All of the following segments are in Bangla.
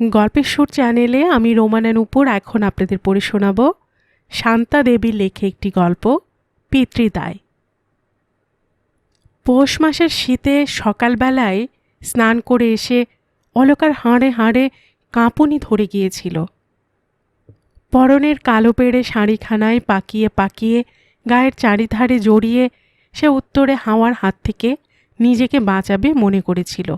গল্পের সুর চ্যানেলে আমি রোমানা নূপুর এখন আপনাদের পড়ে শোনাব শান্তা দেবীর লেখে একটি গল্প পিতৃদায়। পৌষ মাসের শীতে সকালবেলায় স্নান করে এসে অলকার হাড়ে হাড়ে কাঁপুনি ধরে গিয়েছিল। পরনের কালো পেড়ে শাড়িখানায় পাকিয়ে পাকিয়ে গায়ের চারিধারে জড়িয়ে সে উত্তরে হাওয়ার হাত থেকে নিজেকে বাঁচাবে মনে করেছিল।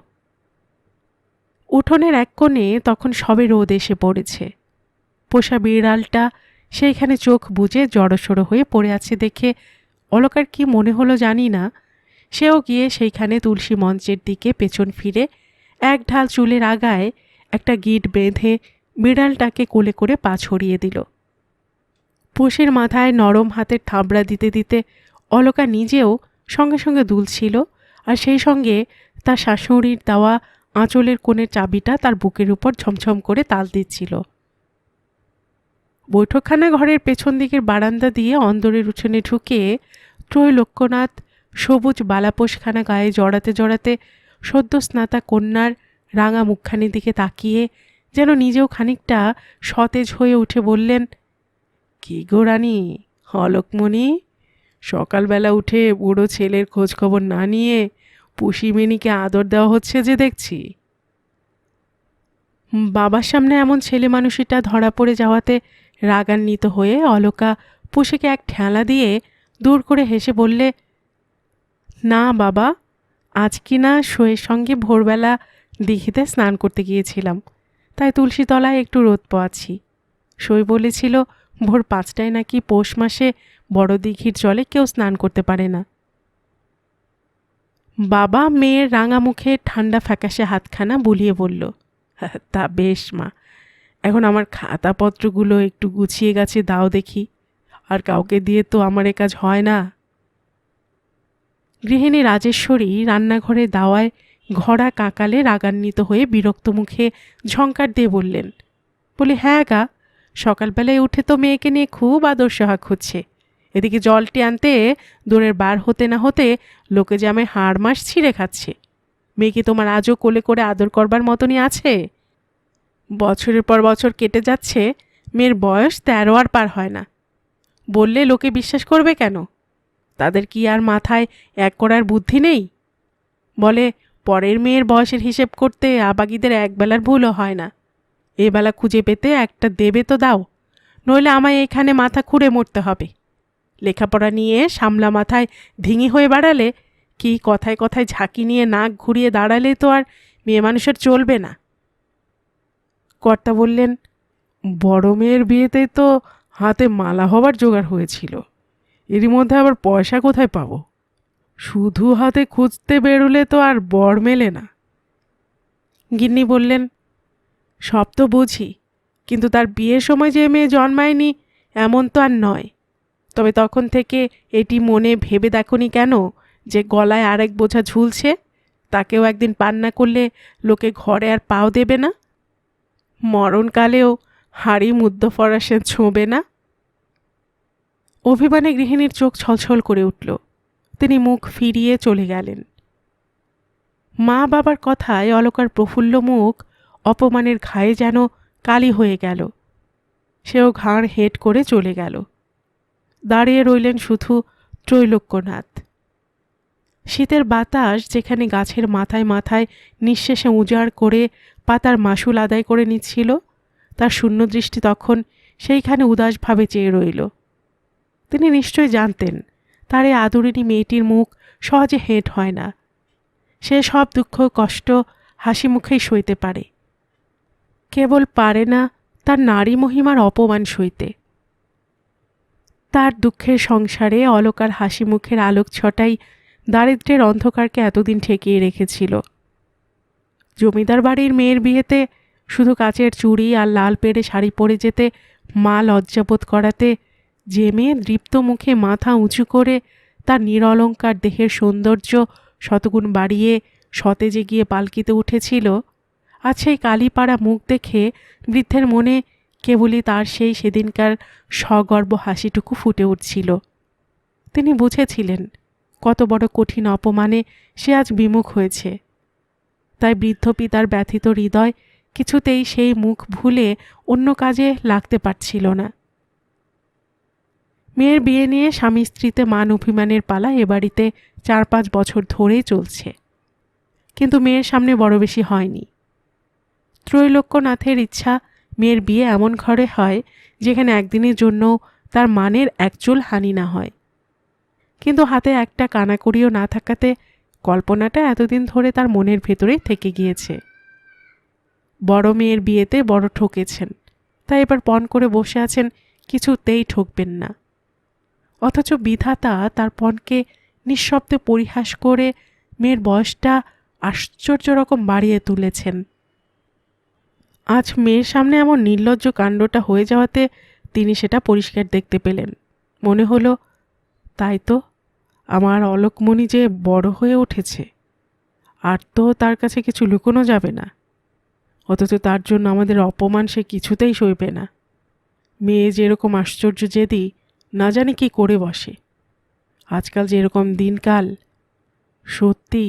উঠোনের এক কোণে তখন সবে রোদ এসে পড়েছে। পোষা বিড়ালটা সেইখানে চোখ বুজে জড়সড়ো হয়ে পড়ে আছে দেখে অলকার কি মনে হলো জানি না, সেও গিয়ে সেইখানে তুলসী মঞ্চের দিকে পেছন ফিরে এক ঢাল চুলের আগায় একটা গিট বেঁধে বিড়ালটাকে কোলে করে পা ছড়িয়ে দিল। পোষের মাথায় নরম হাতের থাবড়া দিতে দিতে অলকা নিজেও সঙ্গে সঙ্গে দুলছিল, আর সেই সঙ্গে তার শাশুড়ির দেওয়া আঁচলের কোণের চাবিটা তার বুকের উপর ঝমঝম করে তাল দিচ্ছিল। বৈঠকখানা ঘরের পেছন দিকের বারান্দা দিয়ে অন্দরের উঠোনে ঢুকে ত্রৈলোক্যনাথ সবুজ বালাপোষখানা গায়ে জড়াতে জড়াতে সদ্য স্নাতা কন্যার রাঙা মুখখানির দিকে তাকিয়ে যেন নিজেও খানিকটা সতেজ হয়ে উঠে বললেন, কি গো রানী, অলকমণি, সকালবেলা উঠে বুড়ো ছেলের খোঁজখবর না নিয়ে পুষিমিনিকে আদর দেওয়া হচ্ছে যে দেখছি। বাবার সামনে এমন ছেলে মানুষটা ধরা পড়ে যাওয়াতে রাগান্বিত হয়ে অলকা পুষিকে এক ঠেলা দিয়ে দূর করে হেসে বললে, না বাবা, আজ কি না শোয়ের সঙ্গে ভোরবেলা দিঘিতে স্নান করতে গিয়েছিলাম, তাই তুলসীতলায় একটু রোদ পোয়াচ্ছি। সই বলেছিল ভোর 5টায় নাকি পৌষ মাসে বড় দিঘির জলে কেউ স্নান করতে পারে না। বাবা মেয়ের রাঙা মুখে ঠান্ডা ফ্যাকাশে হাতখানা বুলিয়ে বলল, তা বেশ মা, এখন আমার খাতাপত্রগুলো একটু গুছিয়ে গেছে দাও দেখি, আর কাউকে দিয়ে তো আমার এ কাজ হয় না। গৃহিণী রাজেশ্বরী রান্নাঘরে দাওয়ায় ঘোড়া কাকালে রাগান্বিত হয়ে বিরক্ত মুখে ঝঙ্কার দিয়ে বললেন, বলি হ্যাঁ গা, সকালবেলায় উঠে তো মেয়েকে নিয়ে খুব আদর সোহাগ হচ্ছে, এদিকে জলটি আনতে দূরের বার হতে না হতে লোকে জামে হাড় মাস ছিঁড়ে খাচ্ছে। মেয়েকে তোমার আজও কোলে করে আদর করবার মতনই আছে? বছরের পর বছর কেটে যাচ্ছে, মেয়ের বয়স 13 আর পার হয় না। বললে লোকে বিশ্বাস করবে কেন? তাদের কি আর মাথায় এক করার বুদ্ধি নেই? বলে পরের মেয়ের বয়সের হিসেব করতে আবাগীদের একবেলার ভুলও হয় না। এবেলা খুঁজে পেতে একটা দেবে তো দাও, নইলে আমায় এখানে মাথা খুঁড়ে মরতে হবে। লেখাপড়া নিয়ে সামলা মাথায় ধিঙি হয়ে বাড়ালে, কি কথায় কথায় ঝাঁকি নিয়ে নাক ঘুরিয়ে দাঁড়ালে তো আর মেয়ে মানুষের চলবে না। কর্তা বললেন, বড় মেয়ের বিয়েতে তো হাতে মালা হবার জোগাড় হয়েছিল, এরই মধ্যে আবার পয়সা কোথায় পাবো? শুধু হাতে খুঁজতে বেরোলে তো আর বর মেলে না। গিন্নি বললেন, সব তো বুঝি, কিন্তু তার বিয়ের সময় যে মেয়ে জন্মায়নি এমন তো আর নয়। তবে তখন থেকে এটি মনে ভেবে দেখনি কেন যে গলায় আরেক বোঝা ঝুলছে, তাকেও একদিন পান না করলে লোকে ঘরে আর পাও দেবে না, মরণকালেও হাড়ি মুদ্দ ফরাসে ছোঁবে না। অভিমানে গৃহিণীর চোখ ছলছল করে উঠল। তিনি মুখ ফিরিয়ে চলে গেলেন। মা বাবার কথায় অলকার প্রফুল্ল মুখ অপমানের ঘায়ে যেন কালি হয়ে গেল। সেও ঘাড় হেঁট করে চলে গেল। দাঁড়িয়ে রইলেন শুধু ত্রৈলোক্যনাথ। শীতের বাতাস যেখানে গাছের মাথায় মাথায় নিঃশেষে উজাড় করে পাতার মাসুল আদায় করে নিচ্ছিল, তার শূন্য দৃষ্টি তখন সেইখানে উদাসভাবে চেয়ে রইল। তিনি নিশ্চয় জানতেন তার এই আদরিণী মেয়েটির মুখ সহজে হেঁট হয় না। সে সব দুঃখ কষ্ট হাসি মুখেই সইতে পারে, কেবল পারে না তার নারী মহিমার অপমান সইতে। তার দুঃখের সংসারে অলকার হাসি মুখের আলোক ছটাই দারিদ্র্যের অন্ধকারকে এতদিন ঠেকিয়ে রেখেছিল। জমিদার বাড়ির মেয়ের বিয়েতে শুধু কাচের চুড়ি আর লাল পেড়ে শাড়ি পরে যেতে মা লজ্জাবোধ করাতে যে মেয়ে দৃপ্ত মুখে মাথা উঁচু করে তার নিরলঙ্কার দেহের সৌন্দর্য শতগুণ বাড়িয়ে সতেজে গিয়ে পালকিতে উঠেছিল, আজ সেই কালীপাড়া মুখ দেখে বৃদ্ধের মনে কেবলই তার সেই সেদিনকার সগর্ব হাসিটুকু ফুটে উঠছিল। তিনি বুঝেছিলেন কত বড় কঠিন অপমানে সে আজ বিমুখ হয়েছে। তাই বৃদ্ধ পিতার ব্যথিত হৃদয় কিছুতেই সেই মুখ ভুলে অন্য কাজে লাগতে পারছিল না। মেয়ের বিয়ে নিয়ে স্বামী স্ত্রীতে মান অভিমানের পালা এ বাড়িতে 4-5 বছর ধরেই চলছে, কিন্তু মেয়ের সামনে বড় বেশি হয়নি। ত্রৈলোক্যনাথের ইচ্ছা মেয়ের বিয়ে এমন ঘরে হয় যেখানে একদিনের জন্য তার মানের একচুল হানি না হয়, কিন্তু হাতে একটা কানাকড়িও না থাকাতে কল্পনাটা এতদিন ধরে তার মনের ভেতরেই থেকে গিয়েছে। বড় মেয়ের বিয়েতে বড় ঠকেছেন, তাই এবার পণ করে বসে আছেন কিছুতেই ঠকবেন না। অথচ বিধাতা তার পণকে নিঃশব্দে পরিহাস করে মেয়ের বয়সটা আশ্চর্য রকম বাড়িয়ে তুলেছেন। আজ মেয়ের সামনে এমন নির্লজ্জ কাণ্ডটা হয়ে যাওয়াতে তিনি সেটা পরিষ্কার দেখতে পেলেন। মনে হলো, তাই তো, আমার অলোকমণি যে বড় হয়ে উঠেছে, আর তো তার কাছে কিছু লুকোনো যাবে না। অথচ তার জন্য আমাদের অপমান সে কিছুতেই সইবে না। মেয়ে যেরকম আশ্চর্য জেদি, না জানি কি করে বসে। আজকাল যেরকম দিনকাল, সত্যি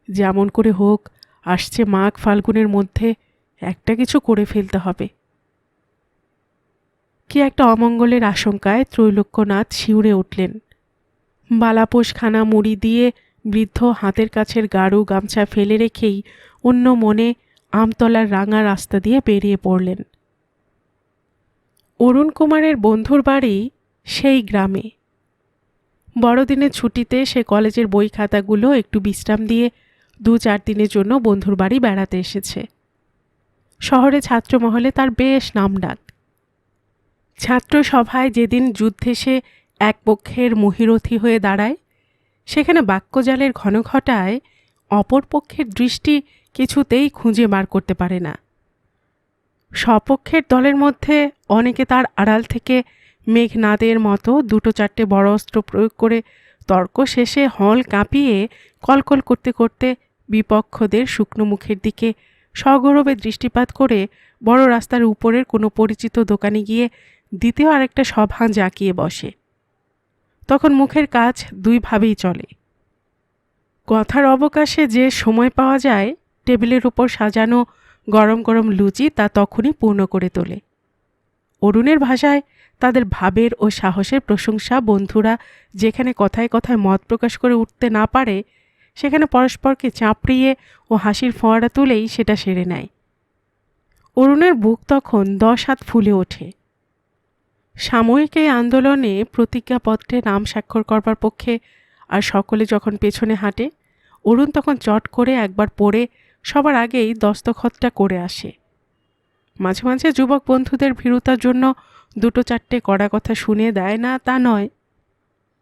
যেমন করে হোক আসছে মাঘ ফাল্গুনের মধ্যে একটা কিছু করে ফেলতে হবে। কি একটা অমঙ্গলের আশঙ্কায় ত্রৈলোক্যনাথ শিউরে উঠলেন। বালাপোষখানা মুড়ি দিয়ে বৃদ্ধ হাতের কাছের গাড়ু গামছা ফেলে রেখেই অন্য মনে আমতলার রাঙা রাস্তা দিয়ে বেরিয়ে পড়লেন। অরুণ কুমারের বন্ধুর বাড়ি সেই গ্রামে। বড়দিনের ছুটিতে সে কলেজের বই খাতাগুলো একটু বিশ্রাম দিয়ে 2-4 দিনের জন্য বন্ধুর বাড়ি বেড়াতে এসেছে। শহরে ছাত্রমহলে তার বেশ নামডাক। ছাত্র সভায় যেদিন যুদ্ধে সে এক পক্ষের মহিরথী হয়ে দাঁড়ায়, সেখানে বাক্যজালের ঘনঘটায় অপর পক্ষের দৃষ্টি কিছুতেই খুঁজে বার করতে পারে না। স্বপক্ষের দলের মধ্যে অনেকে তার আড়াল থেকে মেঘনাদের মতো 2-4টে বড় অস্ত্র প্রয়োগ করে তর্ক শেষে হল কাঁপিয়ে কলকল করতে করতে বিপক্ষদের শুকনো মুখের দিকে সগৌরবে দৃষ্টিপাত করে বড় রাস্তার উপরের কোনো পরিচিত দোকানে গিয়ে দ্বিতীয় আরেকটা সভা জাঁকিয়ে বসে। তখন মুখের কাজ দুইভাবেই চলে। কথার অবকাশে যে সময় পাওয়া যায়, টেবিলের উপর সাজানো গরম গরম লুচি তা তখনই পূর্ণ করে তোলে। অরুণের ভাষায় তাদের ভাবের ও সাহসের প্রশংসা বন্ধুরা যেখানে কথায় কথায় মত প্রকাশ করে উঠতে না পারে, সেখানে পরস্পরকে চাপড়িয়ে ও হাসির ফোয়ারা তুলেই সেটা সেরে নেয়। অরুণের বুক তখন 10 হাত ফুলে ওঠে। সাময়িক এই আন্দোলনে প্রতিজ্ঞাপত্রে নাম স্বাক্ষর করবার পক্ষে আর সকলে যখন পেছনে হাঁটে, অরুণ তখন চট করে একবার পড়ে সবার আগেই দস্তখতটা করে আসে। মাঝে মাঝে যুবক বন্ধুদের ভীরুতার জন্য 2-4টে কড়া কথা শুনে দেয় না তা নয়।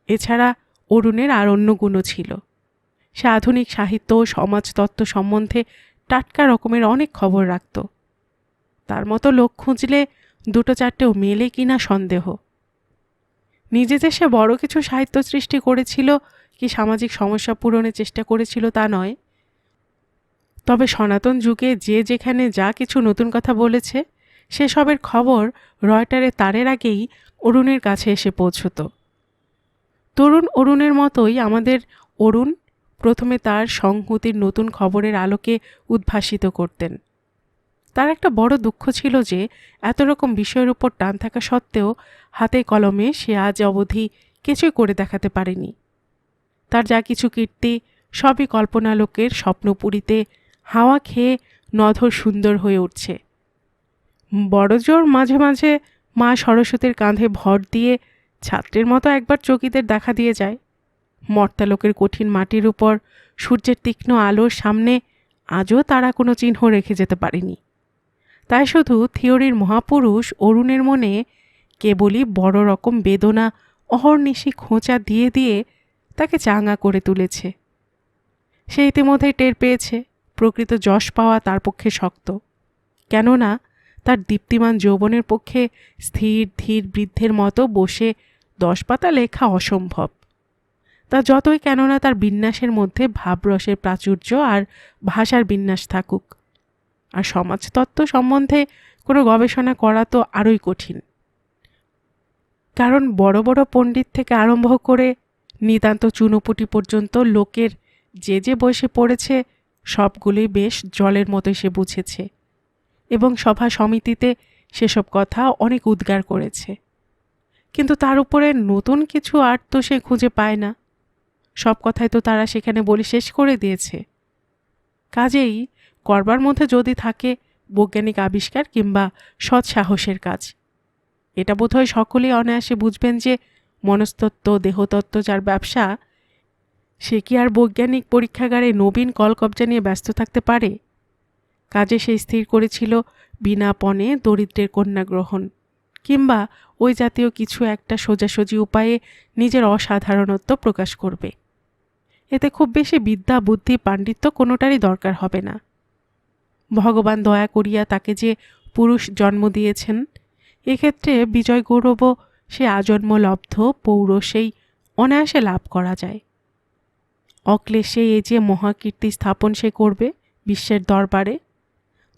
এছাড়া অরুণের আর অন্য গুণও ছিল। সে আধুনিক সাহিত্য ও সমাজতত্ত্ব সম্বন্ধে টাটকা রকমের অনেক খবর রাখত। তার মতো লোক খুঁজলে 2-4টেও মেলে কিনা সন্দেহ। নিজে যে সে বড় কিছু সাহিত্য সৃষ্টি করেছিল কি সামাজিক সমস্যা পূরণের চেষ্টা করেছিল তা নয়, তবে সনাতন যুগে যে যেখানে যা কিছু নতুন কথা বলেছে সেসবের খবর রয়টারে তারের আগেই অরুণের কাছে এসে পৌঁছত। তরুণ অরুণের মতোই আমাদের অরুণ প্রথমে তার সংহতির নতুন খবরের আলোকে উদ্ভাসিত করতেন। তার একটা বড় দুঃখ ছিল যে এত রকম বিষয়ের উপর টান থাকা সত্ত্বেও হাতে কলমে সে আজ অবধি কিছুই করে দেখাতে পারেনি। তার যা কিছু কীর্তি সবই কল্পনালোকের স্বপ্নপুরীতে হাওয়া খেয়ে নধর সুন্দর হয়ে উঠছে। বড়জোর মাঝে মাঝে মা সরস্বতীর কাঁধে ভর দিয়ে ছাত্রের মতো একবার চকিদের দেখা দিয়ে যায়। মর্তালোকের কঠিন মাটির উপর সূর্যের তীক্ষ্ণ আলোর সামনে আজও তারা কোনো চিহ্ন রেখে যেতে পারেনি। তাই শুধু থিওরির মহাপুরুষ অরুণের মনে কেবলই বড় রকম বেদনা অহর্নিশি খোঁচা দিয়ে দিয়ে তাকে চাঙা করে তুলেছে। সে ইতিমধ্যেই টের পেয়েছে প্রকৃত যশ পাওয়া তার পক্ষে শক্ত, কেননা তার দীপ্তিমান যৌবনের পক্ষে স্থির ধীর বৃদ্ধের মতো বসে 10 পাতা লেখা অসম্ভব। তা যতই কেননা তার বিন্যাসের মধ্যে ভাবরসের প্রাচুর্য আর ভাষার বিন্যাস থাকুক, আর সমাজতত্ত্ব সম্বন্ধে কোনো গবেষণা করা তো আরোই কঠিন। কারণ বড় বড় পণ্ডিত থেকে আরম্ভ করে নিতান্ত চুনোপুটি পর্যন্ত লোকের যে যে বয়সে পড়েছে সবগুলোই বেশ জলের মতো সে বুঝেছে। এবং সভা সমিতিতে সেসব কথা অনেক উদ্গার করেছে, কিন্তু তার উপরে নতুন কিছু আর তো সে খুঁজে পায় না। সব কথাই তো তারা সেখানে বলে শেষ করে দিয়েছে। কাজেই করবার মধ্যে যদি থাকে বৈজ্ঞানিক আবিষ্কার কিংবা সৎ সাহসের কাজ, এটা বোধহয় সকলেই অনায়াসে বুঝবেন যে মনস্তত্ত্ব দেহতত্ত্ব যার ব্যবসা, সে কি আর বৈজ্ঞানিক পরীক্ষাগারে নবীন কলকবজা নিয়ে ব্যস্ত থাকতে পারে? কাজে সে স্থির করেছিল বিনা পণে দরিদ্রের কন্যা গ্রহণ কিংবা ওই জাতীয় কিছু একটা সোজাসুজি উপায়ে নিজের অসাধারণত্ব প্রকাশ করবে। এতে খুব বেশি বিদ্যা বুদ্ধি পাণ্ডিত্য কোনোটারই দরকার হবে না। ভগবান দয়া করিয়া তাকে যে পুরুষ জন্ম দিয়েছেন, এক্ষেত্রে বিজয় গৌরবও সে আজন্মলব্ধ পৌরসেই অনায়াসে লাভ করা যায়। অক্লেশে এ যে মহাকীর্তি স্থাপন সে করবে বিশ্বের দরবারে,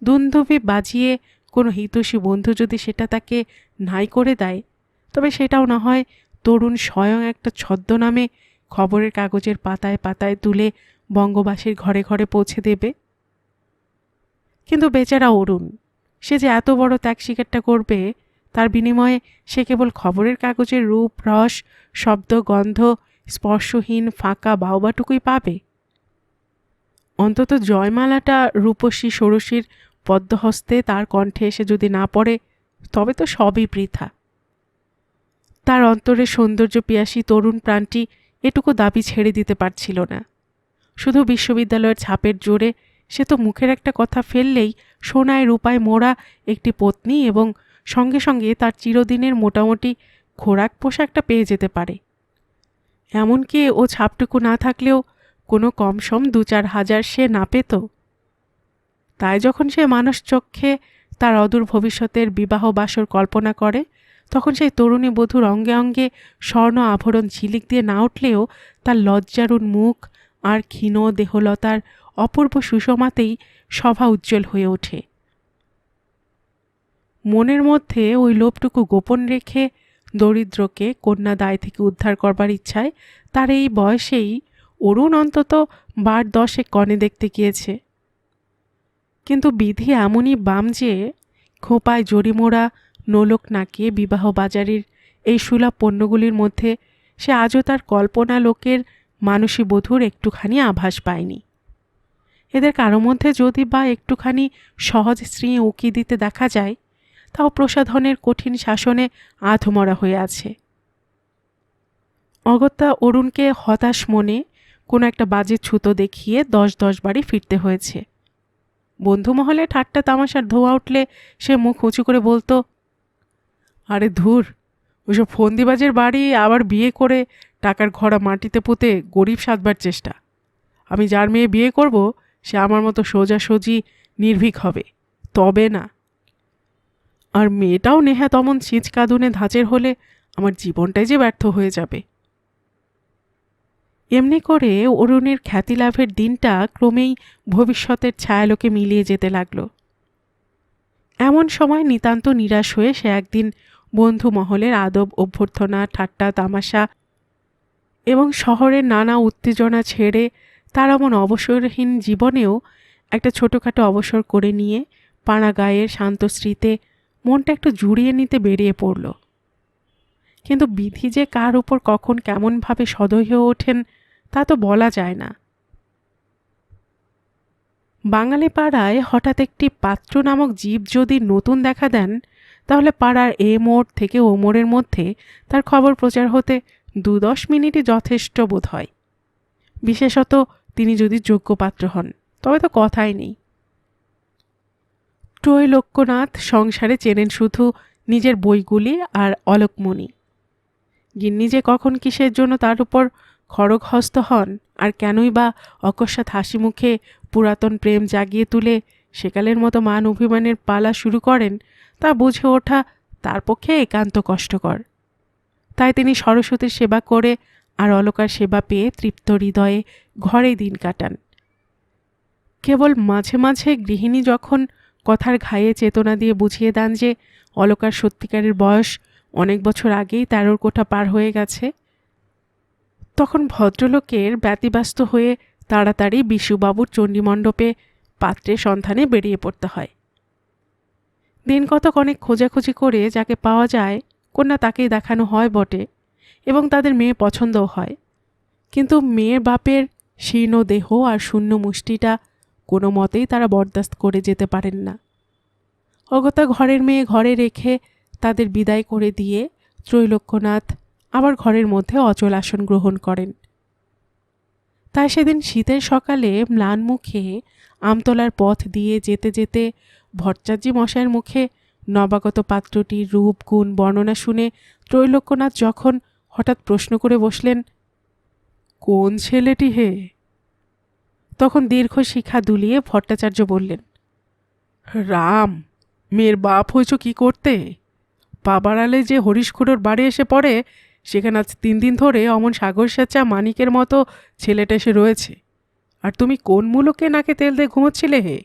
দুন্দুভি বাজিয়ে কোনো হিতৈষী বন্ধু যদি সেটা তাকে নাই করে দেয়, তবে সেটাও না হয় তরুণ স্বয়ং একটা ছদ্মনামে খবরের কাগজের পাতায় পাতায় তুলে বঙ্গবাসীর ঘরে ঘরে পৌঁছে দেবে। কিন্তু বেচারা অরুণ, সে যে এত বড় ত্যাগ স্বীকারটা করবে, তার বিনিময়ে সে কেবল খবরের কাগজের রূপ রস শব্দ গন্ধ স্পর্শহীন ফাঁকা বাউবাটুকুই পাবে। অন্তত জয়মালাটা রূপসী ষোড়শীর পদ্মহস্তে তার কণ্ঠে এসে যদি না পড়ে, তবে তো সবই বৃথা। তার অন্তরে সৌন্দর্য পিয়াসী তরুণ প্রাণটি এটুকু দাবি ছেড়ে দিতে পারছিল না। শুধু বিশ্ববিদ্যালয়ের ছাপের জোরে সে তো মুখের একটা কথা ফেললেই সোনায় রূপায় মোড়া একটি পত্নী এবং সঙ্গে সঙ্গে তার চিরদিনের মোটামুটি খোরাক পোশাকটা পেয়ে যেতে পারে। এমনকি ও ছাপটুকু না থাকলেও কোনো কমসম 2-4 হাজার সে না পেত। তাই যখন সে মানুষ চক্ষে তার অদূর ভবিষ্যতের বিবাহ বাসর কল্পনা করে, তখন সেই তরুণী বধূর অঙ্গে অঙ্গে স্বর্ণ আভরণ ঝিলিক দিয়ে না উঠলেও তার লজ্জারুণ মুখ আর ক্ষীণ দেহলতার অপূর্ব সুষমাতেই সভা উজ্জ্বল হয়ে ওঠে। মনের মধ্যে ওই লোভটুকু গোপন রেখে দরিদ্রকে কন্যা দায় থেকে উদ্ধার করবার ইচ্ছায় তার এই বয়সেই অরুণ অন্তত 12-10 কনে দেখতে গিয়েছে। কিন্তু বিধি এমনই বাম যে খোঁপায় জড়িমোড়া নোলক নাকে বিবাহ বাজারের এই সুলভ পণ্যগুলির মধ্যে সে আজও তার কল্পনা লোকের মানসী বধূর একটুখানি আভাস পায়নি। এদের কারো মধ্যে যদি বা একটুখানি সহজ স্ত্রী উকি দিতে দেখা যায়, তাও প্রসাধনের কঠিন শাসনে আধমরা হয়ে আছে। অগত্যা অরুণকে হতাশ মনে কোনো একটা বাজে ছুতো দেখিয়ে 10-10 বাড়ি ফিরতে হয়েছে। বন্ধু মহলে ঠাট্টা তামাশার ধোঁয়া উঠলে সে মুখ উঁচু করে বলতো, আরে ধুর, ওইসব ফন্দিবাজের বাড়ি আবার বিয়ে করে টাকার ঘড়া মাটিতে পুঁতে গরিব সাধবার চেষ্টা। আমি যার মেয়ে বিয়ে করব সে আমার মতো সোজাসুজি নির্ভীক হবে, তবে না। আর মেয়েটাও নেহাত অমন ছিঁচকাদুনে ধাঁচের হলে আমার জীবনটাই যে ব্যর্থ হয়ে যাবে। এমনি করে অরুণের খ্যাতি লাভের দিনটা ক্রমেই ভবিষ্যতের ছায়ালোকে মিলিয়ে যেতে লাগলো। এমন সময় নিতান্ত নিরাশ হয়ে সে একদিন বন্ধু মহলের আদব অভ্যর্থনা ঠাট্টা তামাশা এবং শহরের নানা উত্তেজনা ছেড়ে তার এমন অবসরহীন জীবনেও একটা ছোটোখাটো অবসর করে নিয়ে পাড়াগাঁয়ের শান্তশ্রীতে মনটা একটু জুড়িয়ে নিতে বেরিয়ে পড়ল। কিন্তু বিধি যে কার উপর কখন কেমনভাবে সদয় হয়ে ওঠেন তা তো বলা যায় না। বাঙালি পাড়ায় হঠাৎ একটি পাত্র নামক জীব যদি নতুন দেখা দেন, তাহলে পাড়ার এ মোড় থেকে ও মোড়ের মধ্যে তার খবর প্রচার হতে 2-10 মিনিটই যথেষ্ট বোধ হয়। বিশেষত তিনি যদি যোগ্য পাত্র হন, তবে তো কথাই নেই। ত্রৈলোক্যনাথ সংসারে চেনেন শুধু নিজের বইগুলি আর অলোকমণি। গিন্নি যে কখন কিসের জন্য তার উপর খড়গহস্ত হন আর কেনই বা অকস্মাৎ হাসি মুখে পুরাতন প্রেম জাগিয়ে তুলে সেকালের মতো মান অভিমানের পালা শুরু করেন, তা বুঝে ওঠা তার পক্ষে একান্ত কষ্টকর। তাই তিনি সরস্বতীর সেবা করে আর অলকার সেবা পেয়ে তৃপ্ত হৃদয়ে ঘরে দিন কাটান। কেবল মাঝে মাঝে গৃহিণী যখন কথার ঘায়ে চেতনা দিয়ে বুঝিয়ে দেন যে অলকার সত্যিকারের বয়স অনেক বছর আগেই 13 কোঠা পার হয়ে গেছে, তখন ভদ্রলোকের ব্যতিব্যস্ত হয়ে তাড়াতাড়ি বিশুবাবুর চণ্ডীমণ্ডপে পাত্রের সন্ধানে বেরিয়ে পড়তে হয়। দিন কতক অনেক খোঁজাখুঁজি করে যাকে পাওয়া যায় কন্যা তাকেই দেখানো হয় বটে, এবং তাদের মেয়ে পছন্দও হয়। কিন্তু মেয়ের বাপের শীর্ণ দেহ আর শূন্য মুষ্টিটা কোনো মতেই তারা বরদাস্ত করে যেতে পারেন না। অগত্যা ঘরের মেয়ে ঘরে রেখে তাদের বিদায় করে দিয়ে ত্রৈলোক্যনাথ আবার ঘরের মধ্যে অচল আসন গ্রহণ করেন। তাই সেদিন শীতের সকালে ম্লান মুখে আমতলার পথ দিয়ে যেতে যেতে ভট্টাচার্য মশাইয়ের মুখে নবাগত পাত্রটির রূপ গুণ বর্ণনা শুনে ত্রৈলোক্যনাথ যখন হঠাৎ প্রশ্ন করে বসলেন, কোন ছেলেটি হে? তখন দীর্ঘ শিখা দুলিয়ে ভট্টাচার্য বললেন, রাম, মেয়ের বাপ হয়েছ কি করতে? পাবারালে যে হরিশখুড়োর বাড়ি এসে পড়ে, সেখানে আজ 3 দিন ধরে অমন সাগর সেচা মানিকের মতো ছেলেটা এসে রয়েছে, আর তুমি কোন মূলকে নাকে তেল দিয়ে ঘুমোচ্ছিলে হে?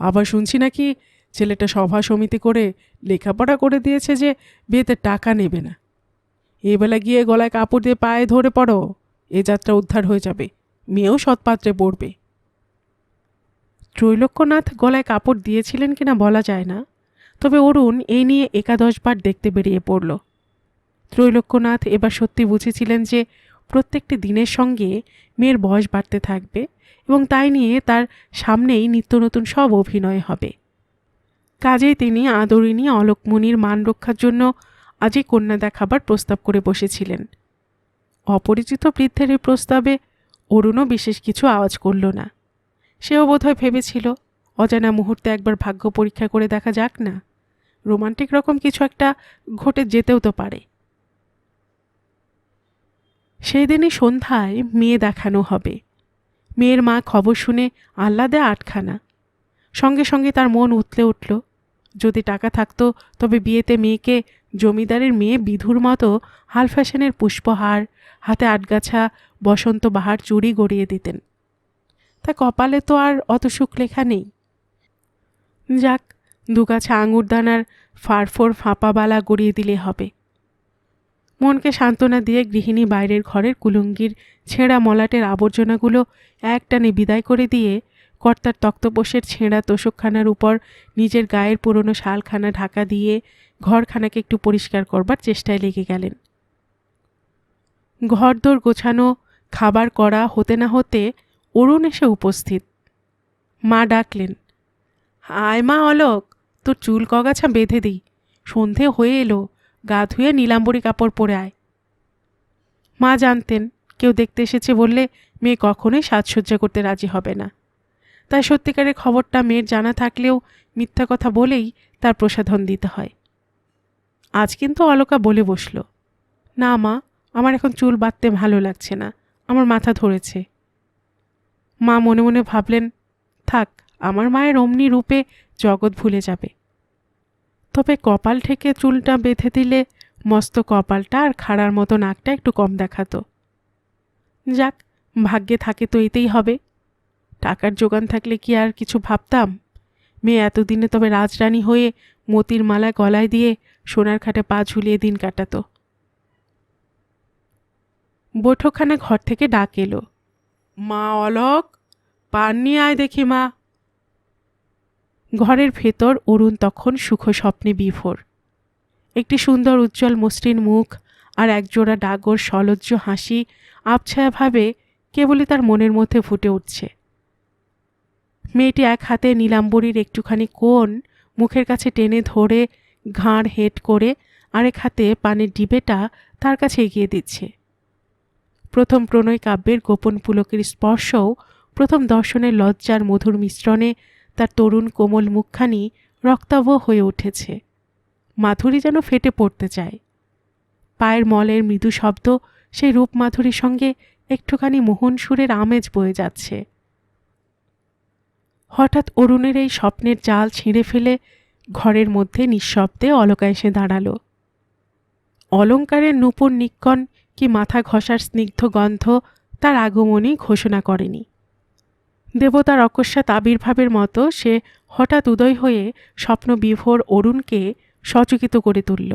আবার শুনছি নাকি ছেলেটা সভা সমিতি করে লেখাপড়া করে দিয়েছে যে বিয়েতে টাকা নেবে না। এবেলা গিয়ে গলায় কাপড় দিয়ে পায়ে ধরে পড়ো, এ যাত্রা উদ্ধার হয়ে যাবে, মেয়েও সৎপাত্রে পড়বে। ত্রৈলোক্যনাথ গলায় কাপড় দিয়েছিলেন কিনা বলা যায় না, তবে অরুণ এই নিয়ে 11 বার দেখতে বেরিয়ে পড়ল। ত্রৈলোক্যনাথ এবার সত্যি বুঝেছিলেন যে প্রত্যেকটি দিনের সঙ্গে মেয়ের বয়স বাড়তে থাকবে, এবং তাই নিয়ে তার সামনেই নিত্য নতুন সব অভিনয় হবে। কাজেই তিনি আদরিণী অলোকমণির মান রক্ষার জন্য আজই কন্যা দেখাবার প্রস্তাব করে বসেছিলেন। অপরিচিত বৃদ্ধের এই প্রস্তাবে অরুণও বিশেষ কিছু আওয়াজ করল না। সেও বোধহয় ভেবেছিল, অজানা মুহূর্তে একবার ভাগ্য পরীক্ষা করে দেখা যাক না, রোমান্টিক রকম কিছু একটা ঘটে যেতেও তো পারে। সেই দিনই সন্ধ্যায় মেয়ে দেখানো হবে। মেয়ের মা খবর শুনে আহ্লাদে আটখানা। সঙ্গে সঙ্গে তার মন উতলে উঠল। যদি টাকা থাকতো তবে বিয়েতে মেয়েকে জমিদারের মেয়ে বিধুর মতো হাল ফ্যাশনের পুষ্পহার, হাতে 8 গাছা বসন্ত বাহার চুড়ি গড়িয়ে দিতেন। তা কপালে তো আর অত সুখ লেখা নেই। যাক, 2 গাছা আঙুরদানার ফারফোর ফাঁপাবালা গড়িয়ে দিলে হবে। মনকে সান্ত্বনা দিয়ে গৃহিণী বাইরের ঘরের কুলুঙ্গির ছেঁড়া মলাটের আবর্জনাগুলো একটানে বিদায় করে দিয়ে কর্তার তক্তপোষের ছেঁড়া তোষকখানার উপর নিজের গায়ের পুরনো শালখানা ঢাকা দিয়ে ঘরখানাকে একটু পরিষ্কার করবার চেষ্টায় লেগে গেলেন। ঘরদোর গোছানো, খাবার করা হতে না হতে অরুণ এসে উপস্থিত। মা ডাকলেন, আয় মা অলোক, তোর চুল কগাছা বেঁধে দিই, সন্ধে হয়ে এলো, গা ধুয়ে নীলাম্বরী কাপড় পরে আয়। মা জানতেন কেউ দেখতে এসেছে বললে মেয়ে কখনোই সাজসজ্জা করতে রাজি হবে না। তাই সত্যিকারের খবরটা মেয়ের জানা থাকলেও মিথ্যা কথা বলেই তার প্রসাধন দিতে হয়। আজ কিন্তু অলকা বলে বসল, না মা, আমার এখন চুল বাঁধতে ভালো লাগছে না, আমার মাথা ধরেছে। মা মনে মনে ভাবলেন, থাক, আমার মায়ের অমনি রূপে জগৎ ভুলে যাবে। তবে কপাল থেকে চুলটা বেঁধে দিলে মস্ত কপালটা আর খাড়ার মতো নাকটা একটু কম দেখাতো। যাক, ভাগ্যে থাকে তো এতেই হবে। টাকার যোগান থাকলে কি আর কিছু ভাবতাম? মেয়ে এতদিনে তবে রাজরানী হয়ে মতির মালা গলায় দিয়ে সোনার খাটে পা ঝুলিয়ে দিন কাটাতো। বৈঠকখানা ঘর থেকে ডাক এলো, মা অলোক, পান নিয়ে আয় দেখি মা। ঘরের ভেতর অরুণ তখন সুখ স্বপ্নে বিভোর। একটি সুন্দর উজ্জ্বল মসৃণ মুখ আর একজোড়া ডাগর সলজ্জ হাসি আবছায়াভাবে কেবলই তার মনের মধ্যে ফুটে উঠছে। মেয়েটি এক হাতে নীলাম্বরীর একটুখানি কোণ মুখের কাছে টেনে ধরে ঘাড় হেঁট করে আরেক হাতে পানের ডিবেটা তার কাছে এগিয়ে দিচ্ছে। প্রথম প্রণয় কাব্যের গোপন পুলকের স্পর্শও প্রথম দর্শনের লজ্জার মধুর মিশ্রণে তার তরুণ কোমল মুখখানি রক্তাভ হয়ে উঠেছে। মাধুরী যেন ফেটে পড়তে চায়। পায়ের মলের মৃদু শব্দ সেই রূপ মাধুরীর সঙ্গে একটুখানি মোহন সুরের আমেজ বয়ে যাচ্ছে। হঠাৎ অরুণের এই স্বপ্নের জাল ছিঁড়ে ফেলে ঘরের মধ্যে নিঃশব্দে অলকা এসে দাঁড়ালো। অলঙ্কারের নূপুর নিক্কণ কি মাথা ঘষার স্নিগ্ধ গন্ধ তার আগমনই ঘোষণা করেনি। দেবতার অকস্মাৎ আবির্ভাবের মতো সে হঠাৎ উদয় হয়ে স্বপ্নবিভোর অরুণকে সচকিত করে তুলল।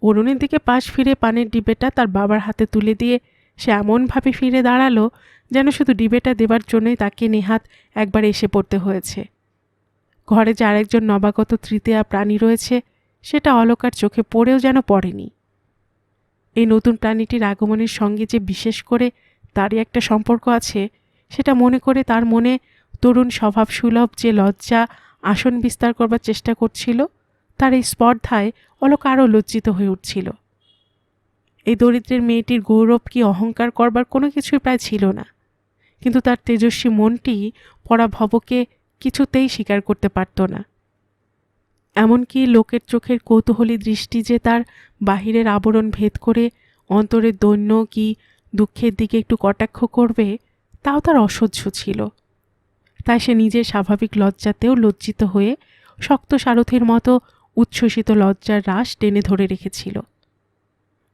অরুণের দিকে পাশ ফিরে পানের ডিবেটা তার বাবার হাতে তুলে দিয়ে সে এমনভাবে ফিরে দাঁড়ালো যেন শুধু ডিবেটা দেবার জন্যই তাকে নেহাত একবার এসে পড়তে হয়েছে। ঘরে যে আরেকজন নবাগত তৃতীয়া প্রাণী রয়েছে সেটা অলকার চোখে পড়েও যেন পড়েনি। এই নতুন প্রাণীটির আগমনের সঙ্গে যে বিশেষ করে তারই একটা সম্পর্ক আছে সেটা মনে করে তার মনে তরুণ স্বভাবসুলভ যে লজ্জা আসন বিস্তার করবার চেষ্টা করছিল, তার এই স্পর্ধায় অলকা আরও লজ্জিত হয়ে উঠছিল। এই দরিদ্রের মেয়েটির গৌরব কি অহংকার করবার কোনো কিছুই প্রায় ছিল না, কিন্তু তার তেজস্বী মনটি পরাভবকে কিছুতেই স্বীকার করতে পারত না। এমনকি লোকের চোখের কৌতূহলী দৃষ্টি যে তার বাহিরের আবরণ ভেদ করে অন্তরের দৈন্য কি দুঃখের দিকে একটু কটাক্ষ করবে, তাও তার অসহ্য ছিল। তাই সে নিজের স্বাভাবিক লজ্জাতেও লজ্জিত হয়ে শক্ত সারথির মতো উচ্ছ্বসিত লজ্জার রাশ টেনে ধরে রেখেছিল।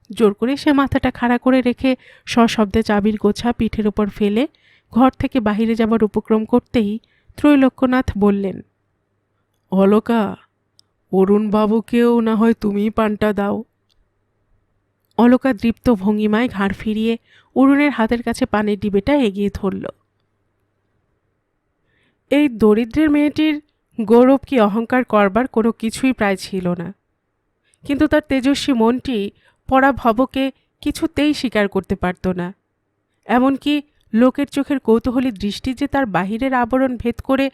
জোর করে সে মাথাটা খাড়া করে রেখে সশব্দে চাবির গোছা পিঠের উপর ফেলে ঘর থেকে বাহিরে যাবার উপক্রম করতেই ত্রৈলোক্যনাথ বললেন, অলকা, অরুণবাবুকেও না হয় তুমিই পানটা দাও। অলকা দৃপ্ত ভঙ্গিমায় ঘাড় ফিরিয়ে অরুণের হাতের কাছে পানের ডিবেটা এগিয়ে ধরল। এই দরিদ্রের মেয়েটির গৌরব কি অহংকার করবার কোনো কিছুই প্রায় ছিল না, কিন্তু তার তেজস্বী মনটি পরাভবকে কিছুতেই স্বীকার করতে পারত না। এমনকি লোকের চোখের কৌতূহলী দৃষ্টি যে তার বাহিরের আবরণ ভেদ করে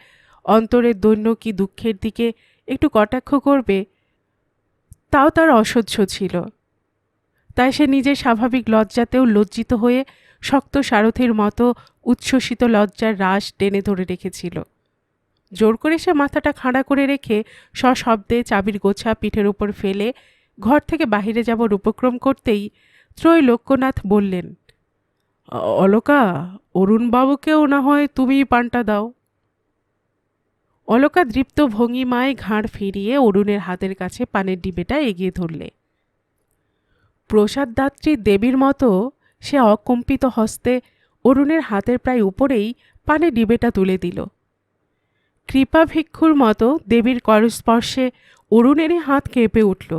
অন্তরের দৈন্য কি দুঃখের দিকে একটু কটাক্ষ করবে, তাও তার অসহ্য ছিল। তাই সে নিজের স্বাভাবিক লজ্জাতেও লজ্জিত হয়ে শক্ত সারথির মতো উচ্ছ্বসিত লজ্জার রাশ টেনে ধরে রেখেছিল। জোর করে সে মাথাটা খাড়া করে রেখে সশব্দে চাবির গোছা পিঠের উপর ফেলে ঘর থেকে বাহিরে যাবার উপক্রম করতেই ত্রৈলোক্যনাথ বললেন, অলকা, অরুণবাবুকেও না হয় তুমিই পানটা দাও। অলকা দৃপ্ত ভঙ্গিমায় ঘাড় ফিরিয়ে অরুণের হাতের কাছে পানের ডিবেটা এগিয়ে ধরলে। প্রসাদদাত্রী দেবীর মতো সে অকম্পিত হস্তে অরুণের হাতের প্রায় উপরেই পানের ডিবেটা তুলে দিল। কৃপা ভিক্ষুর মতো দেবীর করস্পর্শে অরুণেরই হাত কেঁপে উঠল।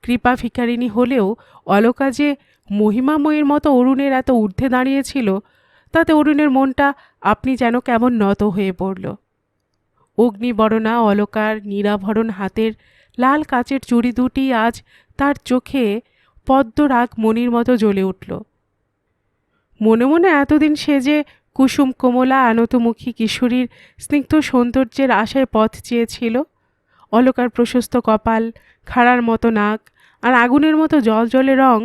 কৃপা ভিখারিণী হলেও অলকা যে মহিমাময়ীর মতো অরুণের এত ঊর্ধ্বে দাঁড়িয়েছিল, তাতে অরুণের মনটা আপনি যেন কেমন নত হয়ে পড়ল। অগ্নিবরণা অলকার নিরাভরণ হাতের লাল কাচের চুড়ি দুটি আজ তার চোখে পদ্মরাগ মণির মতো জ্বলে উঠল। মনে মনে এতদিন সে যে কুসুম কোমলা আনতমুখী কিশোরীর স্নিগ্ধ সৌন্দর্যের আশায় পথ চেয়েছিল, অলকার প্রশস্ত কপাল, খাড়ার মতো নাক আর আগুনের মতো জলজলে রং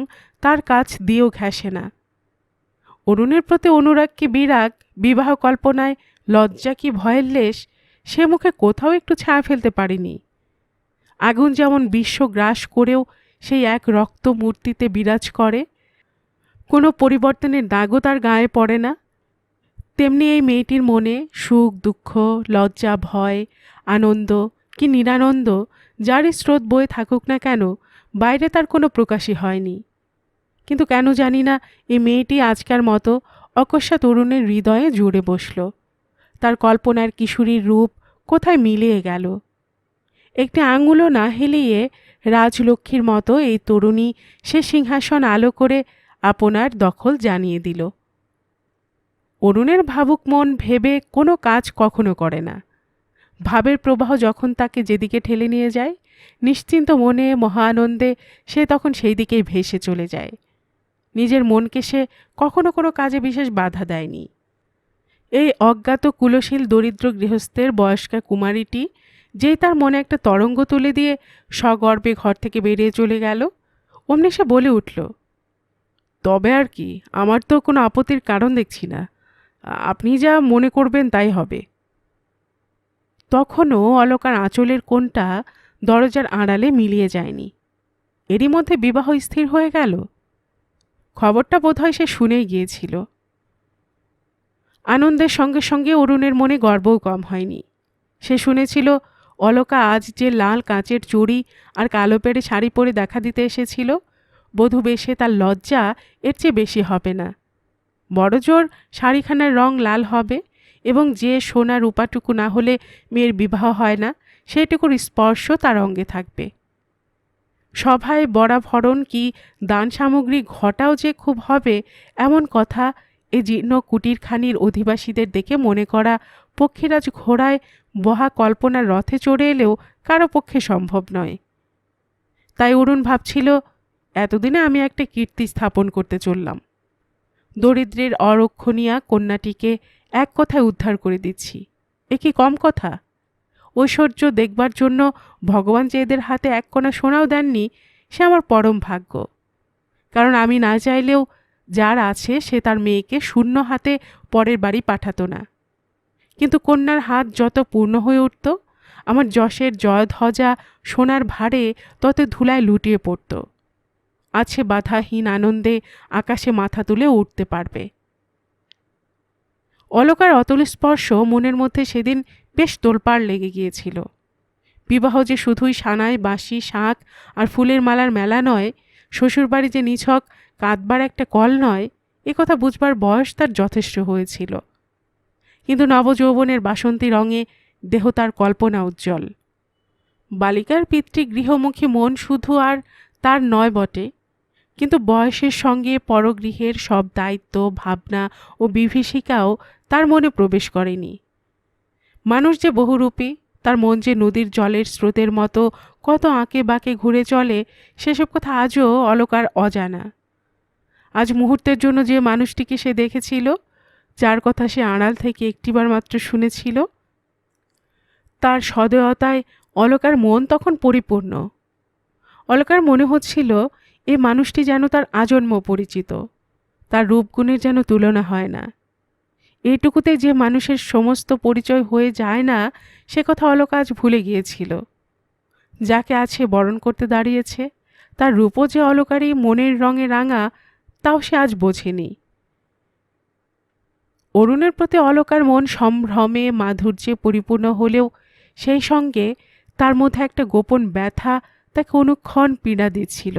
তার কাছ দিয়েও ঘেঁষে না। অরুণের প্রতি অনুরাগ কি বিরাগ, বিবাহ কল্পনায় লজ্জা কি ভয়ের লেশ, সে মুখে কোথাও একটু ছায়া ফেলতে পারেনি। আগুন যেমন বিশ্ব গ্রাস করেও সেই এক রক্ত মূর্তিতে বিরাজ করে, কোনো পরিবর্তনের দাগও তার গায়ে পড়ে না, তেমনি এই মেয়েটির মনে সুখ দুঃখ, লজ্জা ভয়, আনন্দ কি নিরানন্দ যারই স্রোত বয়ে থাকুক না কেন, বাইরে তার কোনো প্রকাশই হয়নি। কিন্তু কেন জানি না এই মেয়েটি আজকার মতো অকস্মাৎ তরুণের হৃদয়ে জুড়ে বসল। তার কল্পনার কিশোরীর রূপ কোথায় মিলিয়ে গেল। একটি আঙুলও না হেলিয়ে রাজলক্ষ্মীর মতো এই তরুণী সে সিংহাসন আলো করে আপনার দখল জানিয়ে দিল। অরুণের ভাবুক মন ভেবে কোনো কাজ কখনো করে না। ভাবের প্রবাহ যখন তাকে যেদিকে ঠেলে নিয়ে যায়, নিশ্চিন্ত মনে মহা আনন্দে সে তখন সেই দিকেই ভেসে চলে যায়। নিজের মনকে সে কখনো কোনো কাজে বিশেষ বাধা দেয়নি। এই অজ্ঞাত কুলশীল দরিদ্র গৃহস্থের বয়স্কা কুমারীটি যেই তার মনে একটা তরঙ্গ তুলে দিয়ে সগর্বে ঘর থেকে বেরিয়ে চলে গেল, অমনি সে বলে উঠল, তবে আর কি, আমার তো কোনো আপত্তির কারণ দেখছি না, আপনি যা মনে করবেন তাই হবে। তখনও অলকার আঁচলের কোণটা দরজার আড়ালে মিলিয়ে যায়নি। এরই মধ্যে বিবাহ স্থির হয়ে গেল। খবরটা বোধহয় সে শুনেই গিয়েছিল। আনন্দের সঙ্গে সঙ্গে অরুণের মনে গর্বও কম হয়নি। সে শুনেছিল অলকা আজ যে লাল কাঁচের চুড়ি আর কালো পেড়ে শাড়ি পরে দেখা দিতে এসেছিল, বধূ বেশে তার লজ্জা এর চেয়ে বেশি হবে না। বড়জোর শাড়িখানার রং লাল হবে এবং যে সোনা রূপাটুকু না হলে মেয়ের বিবাহ হয় না, সেটুকুর স্পর্শ তার অঙ্গে থাকবে। সভায় বরাভরণ কি দান সামগ্রী ঘটাও যে খুব হবে, এমন কথা এ জীর্ণ কুটিরখানির অধিবাসীদের দেখে মনে করা পক্ষীরাজ ঘোড়ায় বহা কল্পনার রথে চড়ে এলেও কারো পক্ষে সম্ভব নয়। তাই অরুণ ভাবছিল, এতদিনে আমি একটা কীর্তি স্থাপন করতে চললাম। দরিদ্রের অরক্ষণীয়া কন্যাটিকে এক কথায় উদ্ধার করে দিচ্ছি। এ কি কম কথা? ঐশ্বর্য দেখবার জন্য ভগবান যে এদের হাতে এক কণা সোনাও দেননি, সে আমার পরম ভাগ্য। কারণ আমি না চাইলেও যার আছে সে তার মেয়েকে শূন্য হাতে পরের বাড়ি পাঠাতো না। কিন্তু কন্যার হাত যত পূর্ণ হয়ে উঠত, আমার যশের জয়ধ্বজা সোনার ভারে তত ধুলায় লুটিয়ে পড়ত। আছে বাধাহীন আনন্দে আকাশে মাথা তুলে উঠতে পারবে। অলকার অতল স্পর্শ মনের মধ্যে সেদিন বেশ তোলপাড় লেগে গিয়েছিল। বিবাহ যে শুধুই সানাই বাঁশি শাঁখ আর ফুলের মালার মেলা নয়, শ্বশুরবাড়ি যে নিছক কাঁদবার একটা কল নয়, এ কথা বুঝবার বয়স তার যথেষ্ট হয়েছিল। কিন্তু নবযৌবনের বাসন্তী রঙে দেহ তার কল্পনা উজ্জ্বল। বালিকার পিতৃগৃহমুখী মন শুধু আর তার নয় বটে, কিন্তু বয়সের সঙ্গে পরগৃহের সব দায়িত্ব ভাবনা ও বিভীষিকাও তার মনে প্রবেশ করেনি। মানুষ যে বহুরূপী, তার মন যে নদীর জলের স্রোতের মতো কত আঁকে বাঁকে ঘুরে চলে, সেসব কথা আজও অলকার অজানা। আজ মুহূর্তের জন্য যে মানুষটিকে সে দেখেছিল, যার কথা সে আড়াল থেকে একটিবার মাত্র শুনেছিল, তার সদয়তায় অলকার মন তখন পরিপূর্ণ। অলকার মনে হচ্ছিল এ মানুষটি যেন তার আজন্ম পরিচিত, তার রূপগুণের যেন তুলনা হয় না। এইটুকুতে যে মানুষের সমস্ত পরিচয় হয়ে যায় না, সে কথা অলকা আজ ভুলে গিয়েছিল। যাকে আছে বরণ করতে দাঁড়িয়েছে, তার রূপও যে অলকারই মনের রঙে রাঙা, তাও সে আজ বোঝেনি। অরুণের প্রতি অলকার মন সম্ভ্রমে মাধুর্যে পরিপূর্ণ হলেও সেই সঙ্গে তার মধ্যে একটা গোপন ব্যথা তাকে অনুক্ষণ পীড়া দিচ্ছিল।